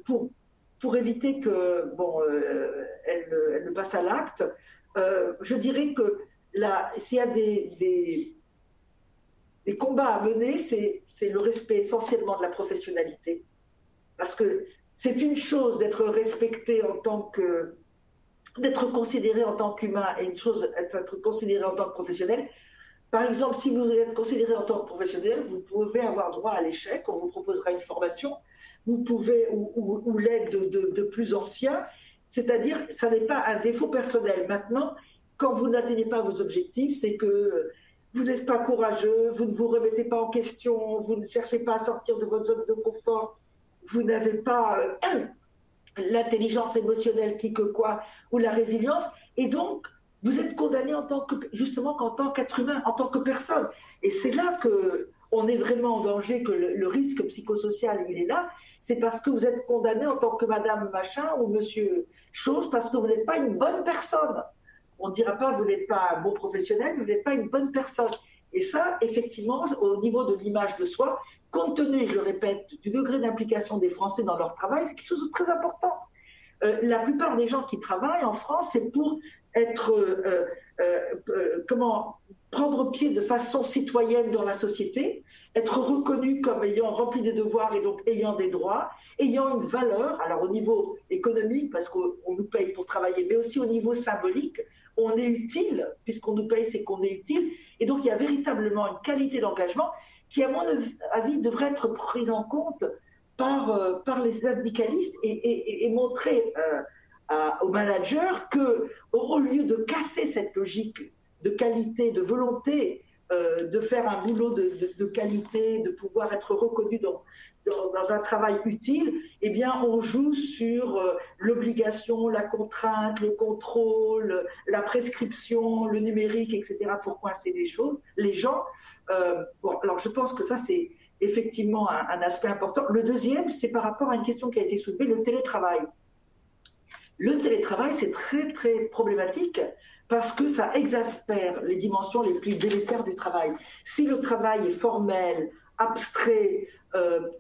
pour éviter que elle ne passe à l'acte. Je dirais que s'il y a des combats à mener, c'est le respect essentiellement de la professionnalité, parce que c'est une chose d'être respecté d'être considéré en tant qu'humain et une chose d'être considéré en tant que professionnel. Par exemple, si vous êtes considéré en tant que professionnel, vous pouvez avoir droit à l'échec, on vous proposera une formation, vous pouvez, ou l'aide de plus anciens, c'est-à-dire, ça n'est pas un défaut personnel. Maintenant, quand vous n'atteignez pas vos objectifs, c'est que vous n'êtes pas courageux, vous ne vous remettez pas en question, vous ne cherchez pas à sortir de votre zone de confort, vous n'avez pas l'intelligence émotionnelle qui que quoi, ou la résilience, et donc, vous êtes condamné en tant qu'être humain, en tant que personne. Et c'est là qu'on est vraiment en danger, que le risque psychosocial, il est là. C'est parce que vous êtes condamné en tant que madame machin ou monsieur chose, parce que vous n'êtes pas une bonne personne. On ne dira pas vous n'êtes pas un bon professionnel, vous n'êtes pas une bonne personne. Et ça, effectivement, au niveau de l'image de soi, compte tenu, je le répète, du degré d'implication des Français dans leur travail, c'est quelque chose de très important. La plupart des gens qui travaillent en France, c'est pour prendre pied de façon citoyenne dans la société, être reconnu comme ayant rempli des devoirs et donc ayant des droits, ayant une valeur, alors au niveau économique, parce qu'on nous paye pour travailler, mais aussi au niveau symbolique, on est utile, puisqu'on nous paye, c'est qu'on est utile, et donc il y a véritablement une qualité d'engagement qui, à mon avis, devrait être prise en compte par les syndicalistes et montrer aux managers qu'au lieu de casser cette logique de qualité, de volonté de faire un boulot de qualité, de pouvoir être reconnu dans un travail utile, eh bien on joue sur l'obligation, la contrainte, le contrôle, la prescription, le numérique, etc. pour coincer les gens. Alors je pense que ça c'est effectivement un aspect important. Le deuxième, c'est par rapport à une question qui a été soulevée, le télétravail. Le télétravail, c'est très, très problématique parce que ça exaspère les dimensions les plus délétères du travail. Si le travail est formel, abstrait,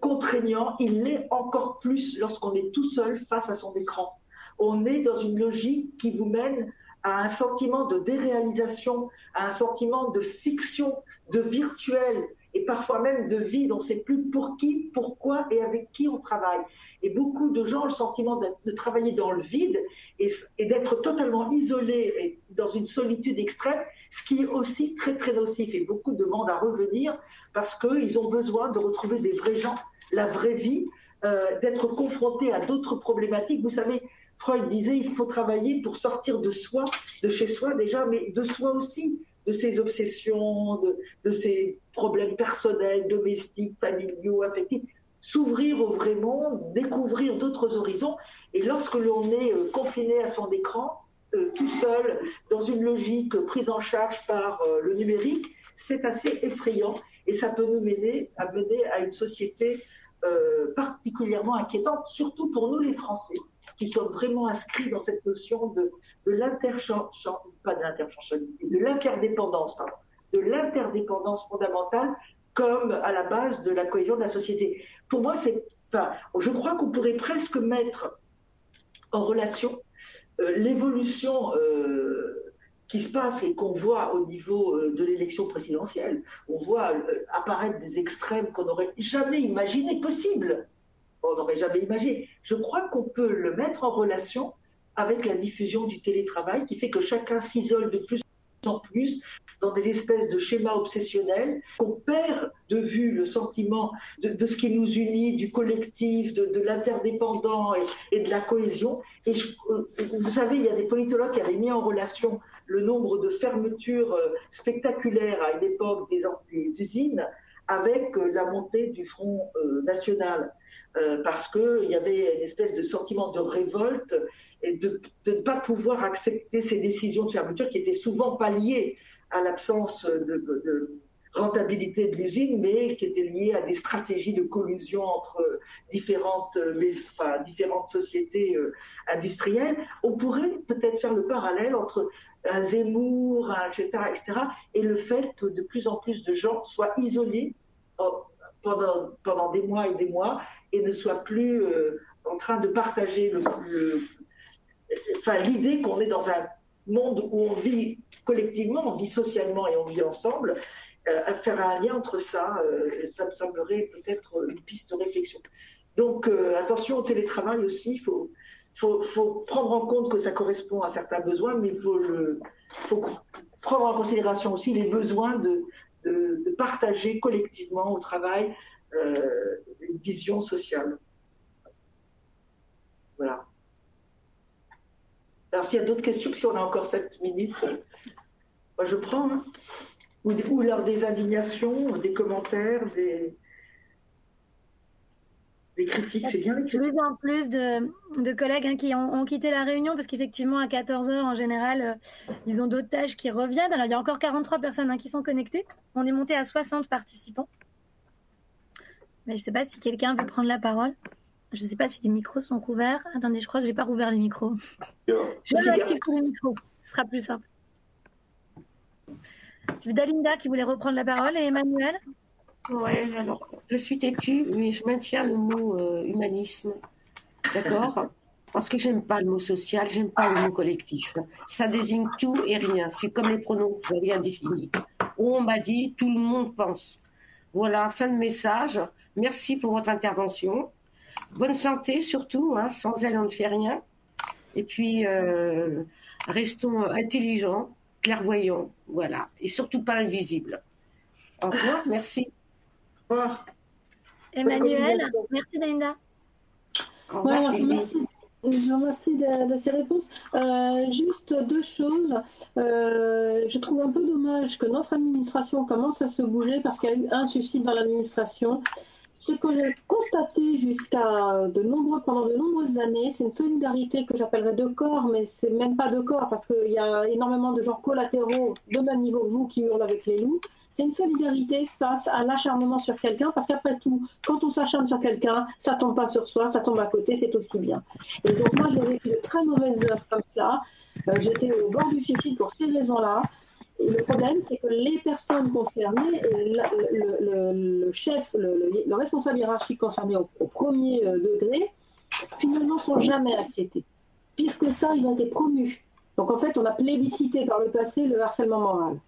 contraignant, il l'est encore plus lorsqu'on est tout seul face à son écran. On est dans une logique qui vous mène à un sentiment de déréalisation, à un sentiment de fiction, de virtuel, et parfois même de vide. On ne sait plus pour qui, pourquoi et avec qui on travaille. Et beaucoup de gens ont le sentiment de travailler dans le vide et d'être totalement isolés et dans une solitude extrême, ce qui est aussi très très nocif. Et beaucoup demandent à revenir parce qu'ils ont besoin de retrouver des vrais gens, la vraie vie, d'être confrontés à d'autres problématiques. Vous savez, Freud disait il faut travailler pour sortir de soi, de chez soi déjà, mais de soi aussi, de ses obsessions, de ses problèmes personnels, domestiques, familiaux, affectifs, s'ouvrir au vrai monde, découvrir d'autres horizons. Et lorsque l'on est confiné à son écran, tout seul, dans une logique prise en charge par le numérique, c'est assez effrayant et ça peut nous mener à une société particulièrement inquiétante, surtout pour nous les Français, qui sommes vraiment inscrits dans cette notion de l'interdépendance fondamentale comme à la base de la cohésion de la société. Pour moi, je crois qu'on pourrait presque mettre en relation l'évolution qui se passe et qu'on voit au niveau de l'élection présidentielle. On voit apparaître des extrêmes qu'on n'aurait jamais imaginé possibles. On n'aurait jamais imaginé. Je crois qu'on peut le mettre en relation avec la diffusion du télétravail qui fait que chacun s'isole de plus en plus, dans des espèces de schémas obsessionnels, qu'on perd de vue le sentiment de ce qui nous unit, du collectif, de l'interdépendant et de la cohésion. Et vous savez, il y a des politologues qui avaient mis en relation le nombre de fermetures spectaculaires à une époque des usines avec la montée du Front National. Parce qu'il y avait une espèce de sentiment de révolte et de ne pas pouvoir accepter ces décisions de fermeture qui étaient souvent pas liées à l'absence de rentabilité de l'usine, mais qui étaient liées à des stratégies de collusion entre différentes sociétés industrielles. On pourrait peut-être faire le parallèle entre un Zemmour, etc., et le fait que de plus en plus de gens soient isolés pendant des mois et des mois et ne soient plus en train de partager l'idée qu'on est dans un monde où on vit collectivement, on vit socialement et on vit ensemble. Faire un lien entre ça, ça me semblerait peut-être une piste de réflexion. Donc attention au télétravail aussi, il faut prendre en compte que ça correspond à certains besoins, mais il faut prendre en considération aussi les besoins de partager collectivement au travail une vision sociale. Voilà. Alors s'il y a d'autres questions, si on a encore 7 minutes, moi je prends. Hein. Ou lors des indignations, des commentaires, des critiques, c'est bien les critiques. De plus en plus de collègues qui ont quitté la réunion parce qu'effectivement à 14h en général, ils ont d'autres tâches qui reviennent. Alors il y a encore 43 personnes qui sont connectées. On est monté à 60 participants. Mais je ne sais pas si quelqu'un veut prendre la parole. Je ne sais pas si les micros sont rouverts. Attendez, je crois que je n'ai pas rouvert les micros. Je désactive tous les micros. Ce sera plus simple. J'ai vu Dalinda qui voulait reprendre la parole et Emmanuel. Ouais, alors, je suis têtue, mais je maintiens le mot humanisme. D'accord? Parce que j'aime pas le mot social, j'aime pas le mot collectif. Ça désigne tout et rien. C'est comme les pronoms que vous avez bien définis. On m'a dit, tout le monde pense. Voilà, fin de message. Merci pour votre intervention. Bonne santé surtout, hein. Sans elle, on ne fait rien. Et puis, restons intelligents, clairvoyants, voilà. Et surtout pas invisibles. Au revoir, merci. Au revoir. Emmanuel, merci Dalinda. Au revoir, merci. Je vous remercie de ces réponses. Juste deux choses. Je trouve un peu dommage que notre administration commence à se bouger parce qu'il y a eu un suicide dans l'administration. Ce que j'ai constaté pendant de nombreuses années, c'est une solidarité que j'appellerais de corps, mais c'est même pas de corps parce qu'il y a énormément de gens collatéraux de même niveau que vous qui hurlent avec les loups. C'est une solidarité face à l'acharnement sur quelqu'un, parce qu'après tout, quand on s'acharne sur quelqu'un, ça tombe pas sur soi, ça tombe à côté, c'est aussi bien. Et donc moi, j'ai vécu de très mauvaises heures comme cela. J'étais au bord du suicide pour ces raisons-là. Et le problème, c'est que les personnes concernées, le chef, le responsable hiérarchique concerné au premier degré, finalement, ne sont jamais inquiétés. Pire que ça, ils ont été promus. Donc en fait, on a plébiscité par le passé le harcèlement moral.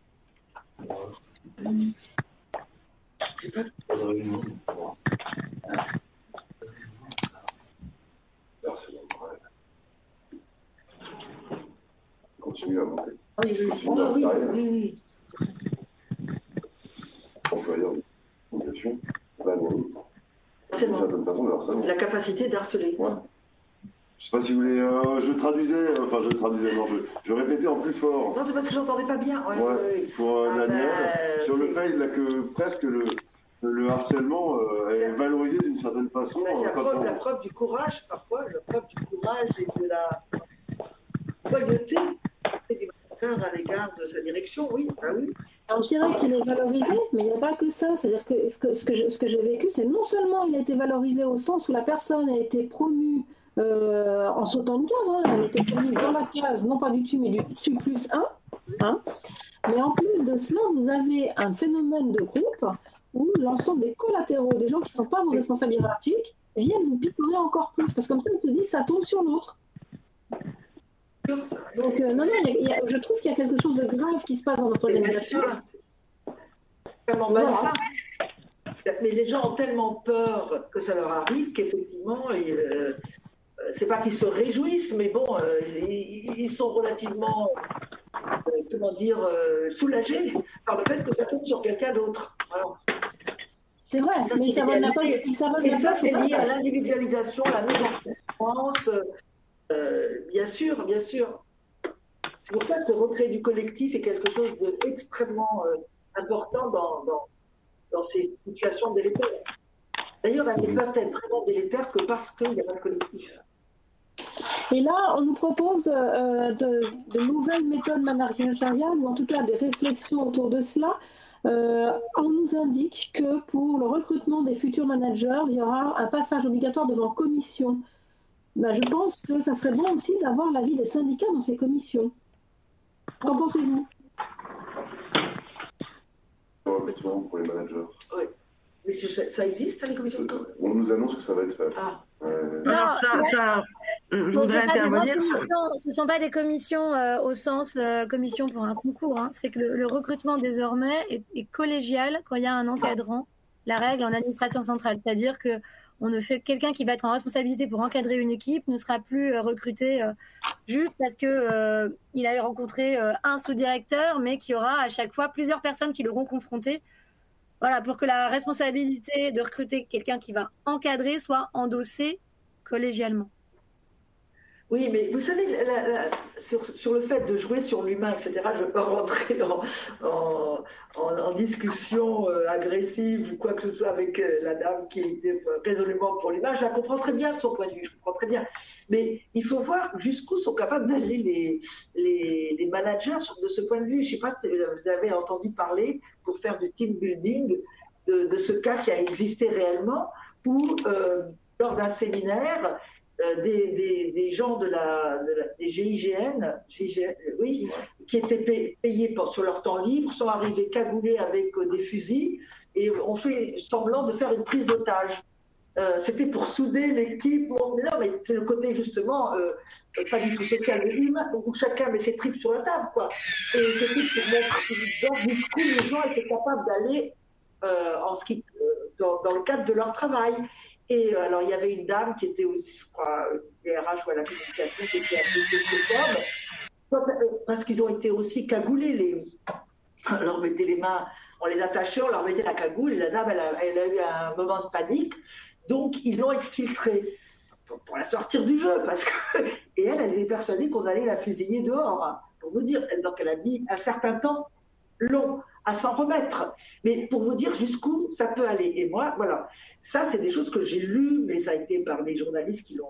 Continue à monter. Oui. Employeur de communication valorise. C'est bon. La capacité d'harceler. Ouais. Je sais pas si vous voulez. Je répétais en plus fort. Non, c'est parce que j'entendais pas bien. Ouais. Pour Daniel, sur le fait que presque le harcèlement est valorisé d'une certaine façon. C'est la preuve du courage, parfois, la preuve du courage et de la loyauté du manager à l'égard de sa direction, oui. Ah oui. Alors je dirais qu'il est valorisé, mais il n'y a pas que ça. C'est-à-dire que ce que j'ai vécu, c'est non seulement il a été valorisé au sens où la personne a été promue en sautant une case, hein. Elle était promue dans la case, non pas du dessus, mais du dessus plus 1. Hein. Mais en plus de cela, vous avez un phénomène de groupe où l'ensemble des collatéraux, des gens qui ne sont pas vos responsables hiérarchiques, viennent vous picorer encore plus. Parce que comme ça, ils se disent, ça tombe sur l'autre. Donc, je trouve qu'il y a quelque chose de grave qui se passe dans notre organisation. C'est tellement malsain. Mais les gens ont tellement peur que ça leur arrive qu'effectivement, c'est pas qu'ils se réjouissent, mais bon, ils sont relativement comment dire, soulagés par le fait que ça tombe sur quelqu'un d'autre. Voilà. C'est vrai, mais ça va de la place. Et ça, c'est lié à l'individualisation, à la mise en confiance. Bien sûr, bien sûr. C'est pour ça que recréer du collectif est quelque chose d'extrêmement important dans ces situations délétères. D'ailleurs, elles ne peuvent être vraiment délétères que parce qu'il n'y a pas de collectif. Et là, on nous propose de nouvelles méthodes managériales, ou en tout cas des réflexions autour de cela. On nous indique que pour le recrutement des futurs managers, il y aura un passage obligatoire devant commission. Ben, je pense que ça serait bon aussi d'avoir l'avis des syndicats dans ces commissions. Qu'en pensez-vous? Recrutement pour les managers. Oui. Mais ça existe, les commissions? On nous annonce que ça va être fait. Ah. Alors ça, je voudrais intervenir. Ce ne sont pas des commissions au sens commission pour un concours. Hein. C'est que le recrutement désormais est collégial quand il y a un encadrant. La règle en administration centrale, c'est-à-dire que on ne fait quelqu'un qui va être en responsabilité pour encadrer une équipe ne sera plus recruté juste parce que il a rencontré un sous-directeur, mais qu'il y aura à chaque fois plusieurs personnes qui l'auront confronté. Voilà, pour que la responsabilité de recruter quelqu'un qui va encadrer soit endossée collégialement. Oui, mais vous savez, sur le fait de jouer sur l'humain, etc., je ne veux pas rentrer en discussion agressive ou quoi que ce soit avec la dame qui était résolument pour l'humain. Je la comprends très bien de son point de vue, je comprends très bien. Mais il faut voir jusqu'où sont capables d'aller les managers de ce point de vue. Je ne sais pas si vous avez entendu parler, pour faire du team building, de ce cas qui a existé réellement, où lors d'un séminaire, des gens des GIGN, oui, qui étaient payés sur leur temps libre, sont arrivés cagoulés avec des fusils et ont fait semblant de faire une prise d'otage. C'était pour souder l'équipe. Mais non, mais c'est le côté justement pas du tout social mais humain, où chacun met ses tripes sur la table, quoi. Et c'était pour mettre jusqu'où les gens étaient capables d'aller dans le cadre de leur travail. Et alors, il y avait une dame qui était aussi, je crois, DRH ou à la communication, qui était un peu parce qu'ils ont été aussi cagoulés. On leur mettait les mains, on les attachait, on leur mettait la cagoule, et la dame, elle a eu un moment de panique. Donc, ils l'ont exfiltrée pour la sortir du jeu. Et elle était persuadée qu'on allait la fusiller dehors. Hein, pour vous dire, donc elle a mis un certain temps long à s'en remettre. Mais pour vous dire jusqu'où ça peut aller. Et moi, voilà, ça, c'est des choses que j'ai lues, mais ça a été par des journalistes qui l'ont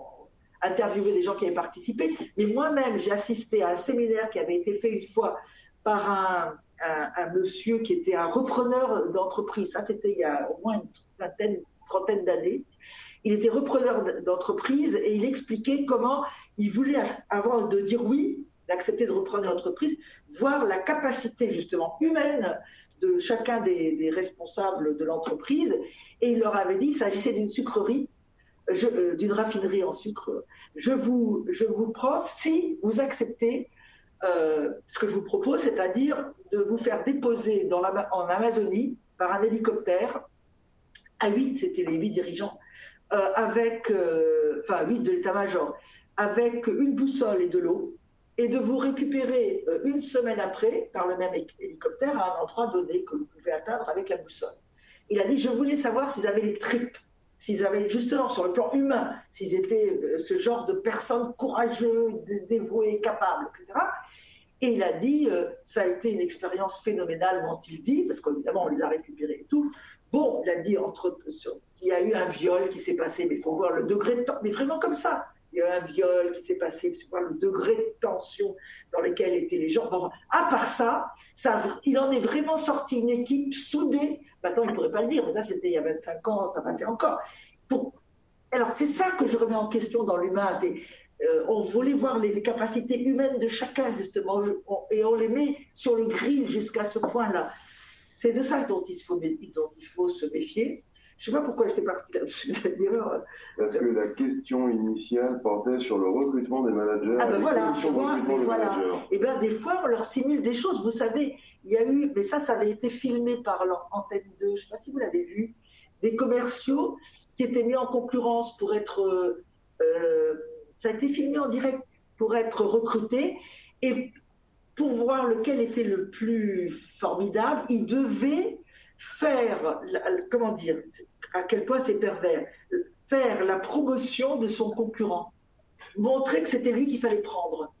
interviewé, des gens qui avaient participé. Mais moi-même, j'ai assisté à un séminaire qui avait été fait une fois par un monsieur qui était un repreneur d'entreprise. Ça, c'était il y a au moins une trentaine d'années. Il était repreneur d'entreprise et il expliquait comment il voulait, avant de dire oui, d'accepter de reprendre l'entreprise, voir la capacité justement humaine de chacun des responsables de l'entreprise. Et il leur avait dit, il s'agissait d'une sucrerie, d'une raffinerie en sucre. Je vous prends si vous acceptez ce que je vous propose, c'est-à-dire de vous faire déposer en Amazonie par un hélicoptère à 8, c'était les 8 dirigeants, 8 de l'état-major, avec une boussole et de l'eau, et de vous récupérer une semaine après, par le même hélicoptère, à un endroit donné que vous pouvez atteindre avec la boussole. Il a dit, je voulais savoir s'ils avaient les tripes, s'ils avaient justement, sur le plan humain, s'ils étaient ce genre de personnes courageuses, dévouées, capables, etc. Et il a dit, ça a été une expérience phénoménale, m'ont-ils dit, parce qu'évidemment, on les a récupérés et tout. Bon, il a dit, il y a eu un viol qui s'est passé, mais il faut voir le degré de temps, mais vraiment comme ça. Il y a eu un viol qui s'est passé, il faut voir le degré de tension dans lequel étaient les gens. Bon, à part ça, il en est vraiment sorti une équipe soudée. Maintenant, il ne pourrait pas le dire, mais ça, c'était il y a 25 ans, ça passait encore. Alors, c'est ça que je remets en question dans l'humain. On voulait voir les capacités humaines de chacun, justement, et on les met sur le grill jusqu'à ce point-là. C'est de ça dont il faut se méfier. Je ne sais pas pourquoi je t'ai parti là-dessus, d'ailleurs. Parce que la question initiale portait sur le recrutement des managers. Ah ben voilà, et bien des fois, on leur simule des choses. Vous savez, il y a eu, mais ça avait été filmé par l'Antenne 2, je ne sais pas si vous l'avez vu, des commerciaux qui étaient mis en concurrence pour être... ça a été filmé en direct pour être recrutés. Et pour voir lequel était le plus formidable, il devait faire, comment dire, à quel point c'est pervers, faire la promotion de son concurrent, montrer que c'était lui qu'il fallait prendre.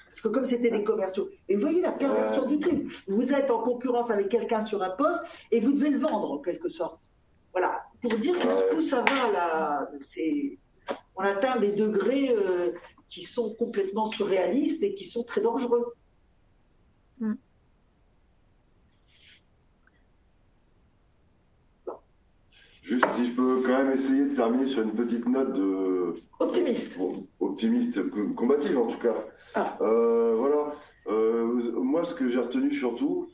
Parce que comme c'était des commerciaux, et vous voyez la perversion du truc, vous êtes en concurrence avec quelqu'un sur un poste et vous devez le vendre en quelque sorte. Voilà, pour dire jusqu'où ça va là, on atteint des degrés qui sont complètement surréalistes et qui sont très dangereux. Juste si je peux quand même essayer de terminer sur une petite note de... Optimiste. Optimiste, combative en tout cas. Voilà. Moi, ce que j'ai retenu surtout,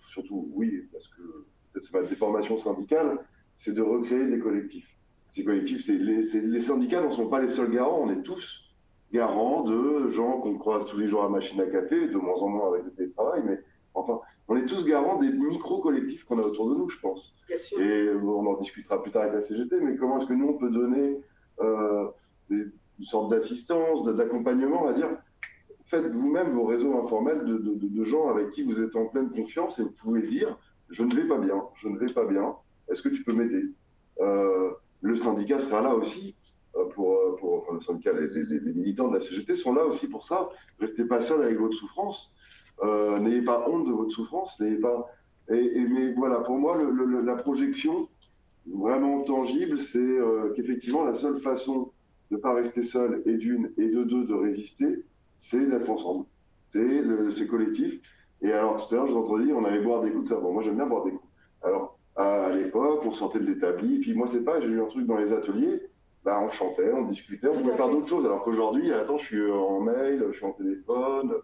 oui, parce que peut-être c'est ma déformation syndicale, c'est de recréer des collectifs. Ces collectifs, les syndicats n'en sont pas les seuls garants, on est tous garants de gens qu'on croise tous les jours à machine à café, de moins en moins avec le télétravail, mais enfin, on est tous garants des micro-collectifs qu'on a autour de nous, je pense. Bien sûr. Et on en discutera plus tard avec la CGT, mais comment est-ce que nous, on peut donner une sorte d'assistance, d'accompagnement, on va dire, faites vous-même vos réseaux informels de gens avec qui vous êtes en pleine confiance et vous pouvez dire « je ne vais pas bien, est-ce que tu peux m'aider ?» Le syndicat sera là aussi, le syndicat, les militants de la CGT sont là aussi pour ça. Restez pas seul avec votre souffrance, n'ayez pas honte de votre souffrance, n'ayez pas... mais voilà, pour moi, la projection vraiment tangible, c'est qu'effectivement, la seule façon de ne pas rester seul et d'une et de deux de résister, c'est d'être ensemble. C'est collectif. Et alors, tout à l'heure, je vous entendais, on allait boire des coups. Bon, moi, j'aime bien boire des coups. Alors, à l'époque, on sortait de l'établi. Et puis, moi, c'est pas, j'ai eu un truc dans les ateliers. Bah, on chantait, on discutait, on pouvait faire d'autres choses. Alors qu'aujourd'hui, attends, je suis en mail, je suis en téléphone.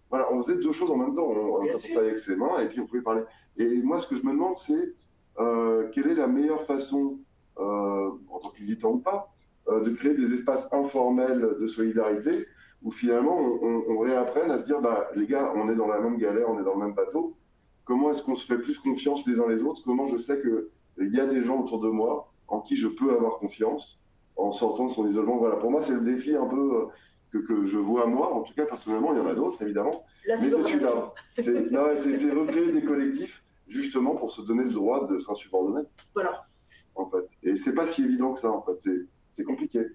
Voilà, on faisait deux choses en même temps. On travaillait avec ses mains et puis on pouvait parler. Et moi, ce que je me demande, c'est quelle est la meilleure façon, en tant que militant ou pas, de créer des espaces informels de solidarité où finalement on réapprenne à se dire bah, les gars, on est dans la même galère, on est dans le même bateau. Comment est-ce qu'on se fait plus confiance les uns les autres? Comment je sais qu'il y a des gens autour de moi en qui je peux avoir confiance en sortant de son isolement? Voilà, pour moi, c'est le défi un peu que je vois moi. En tout cas, personnellement, il y en a d'autres, évidemment. Mais c'est celui-là. C'est recréer des collectifs justement pour se donner le droit de s'insubordonner. Voilà. En fait. Et c'est pas si évident que ça, en fait. C'est compliqué.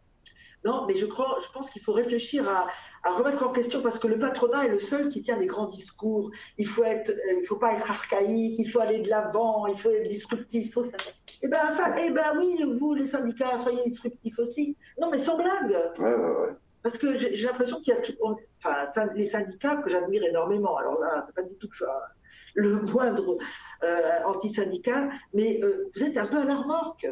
Non, mais je pense qu'il faut réfléchir à remettre en question, parce que le patronat est le seul qui tient des grands discours. Il faut pas être archaïque, il faut aller de l'avant, il faut être disruptif. Eh ben oui, vous les syndicats, soyez disruptifs aussi. Non, mais sans blague. Ouais. Parce que j'ai l'impression qu'il y a les syndicats que j'admire énormément. Alors là, c'est pas du tout que je sois le moindre anti-syndical, mais vous êtes un peu à la remorque.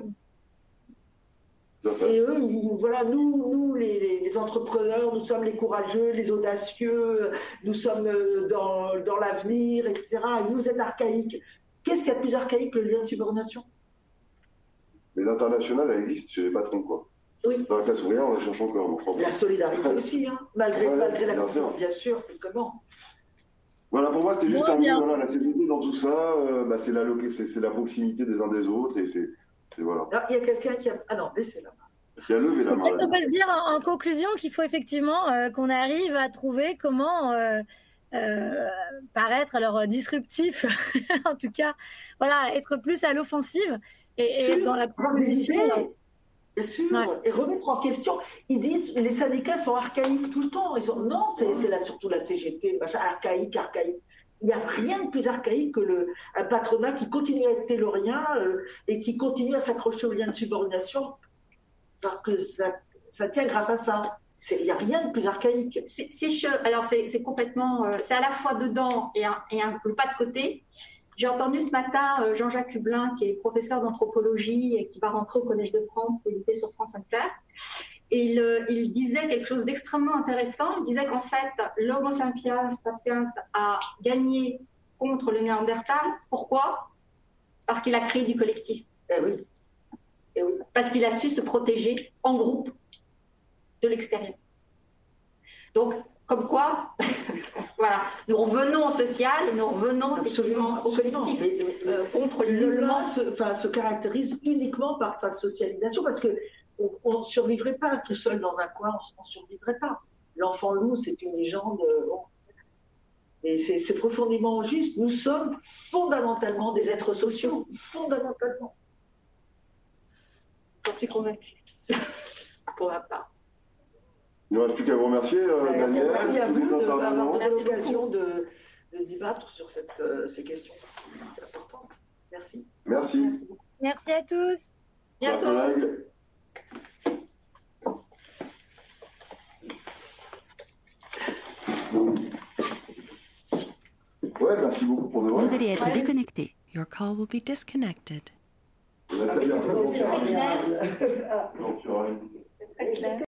Et eux, voilà, nous les entrepreneurs, nous sommes les courageux, les audacieux, nous sommes dans l'avenir, etc. Et vous êtes archaïques. Qu'est-ce qu'il y a de plus archaïque que le lien de subordination? Mais l'international, elle existe chez les patrons, quoi. Oui. Dans la classe ouvrière, on la cherche encore. La solidarité aussi, hein, malgré la culture, bien sûr, comment. Voilà, pour moi, c'était juste voilà, la CGT dans tout ça, c'est la proximité des uns des autres, et c'est voilà. Alors, il y a quelqu'un qui a... Ah non, laissez la main. Qui a levé la main. Peut-être qu'on peut se dire en conclusion qu'il faut effectivement qu'on arrive à trouver comment paraître alors disruptif, en tout cas, voilà, être plus à l'offensive et être dans la proposition. Bien sûr, et remettre en question. Ils disent les syndicats sont archaïques tout le temps. Non, c'est surtout la CGT, archaïque. Il n'y a rien de plus archaïque que un patronat qui continue à être taylorien et qui continue à s'accrocher au lien de subordination parce que ça tient grâce à ça. Il n'y a rien de plus archaïque. Alors, c'est complètement... c'est à la fois dedans et un peu pas de côté. J'ai entendu ce matin Jean-Jacques Hublin, qui est professeur d'anthropologie et qui va rentrer au Collège de France, il était sur France Inter. Et il disait quelque chose d'extrêmement intéressant. Il disait qu'en fait, l'Homo sapiens a gagné contre le Néandertal. Pourquoi? Parce qu'il a créé du collectif. Oui. Parce qu'il a su se protéger en groupe de l'extérieur. Donc, comme quoi, voilà, nous revenons au social, nous revenons absolument au collectif, contre l'isolement. Se caractérise uniquement par sa socialisation, parce qu'on ne survivrait pas tout seul dans un coin, on ne survivrait pas. L'enfant loup, c'est une légende. Et c'est profondément juste. Nous sommes fondamentalement des êtres sociaux, fondamentalement. J'en suis convaincue, pour ma part. Il ne reste plus qu'à vous remercier, Daniel. Merci à vous d'avoir donné l'occasion de débattre sur ces questions si importantes. Merci. Merci. Merci à tous. Chers collègues. Ouais, merci beaucoup pour de vrai. Vous allez être déconnecté. Your call will be disconnected. Très bien. C'est très clair. Donc, il y aura une... C'est très clair.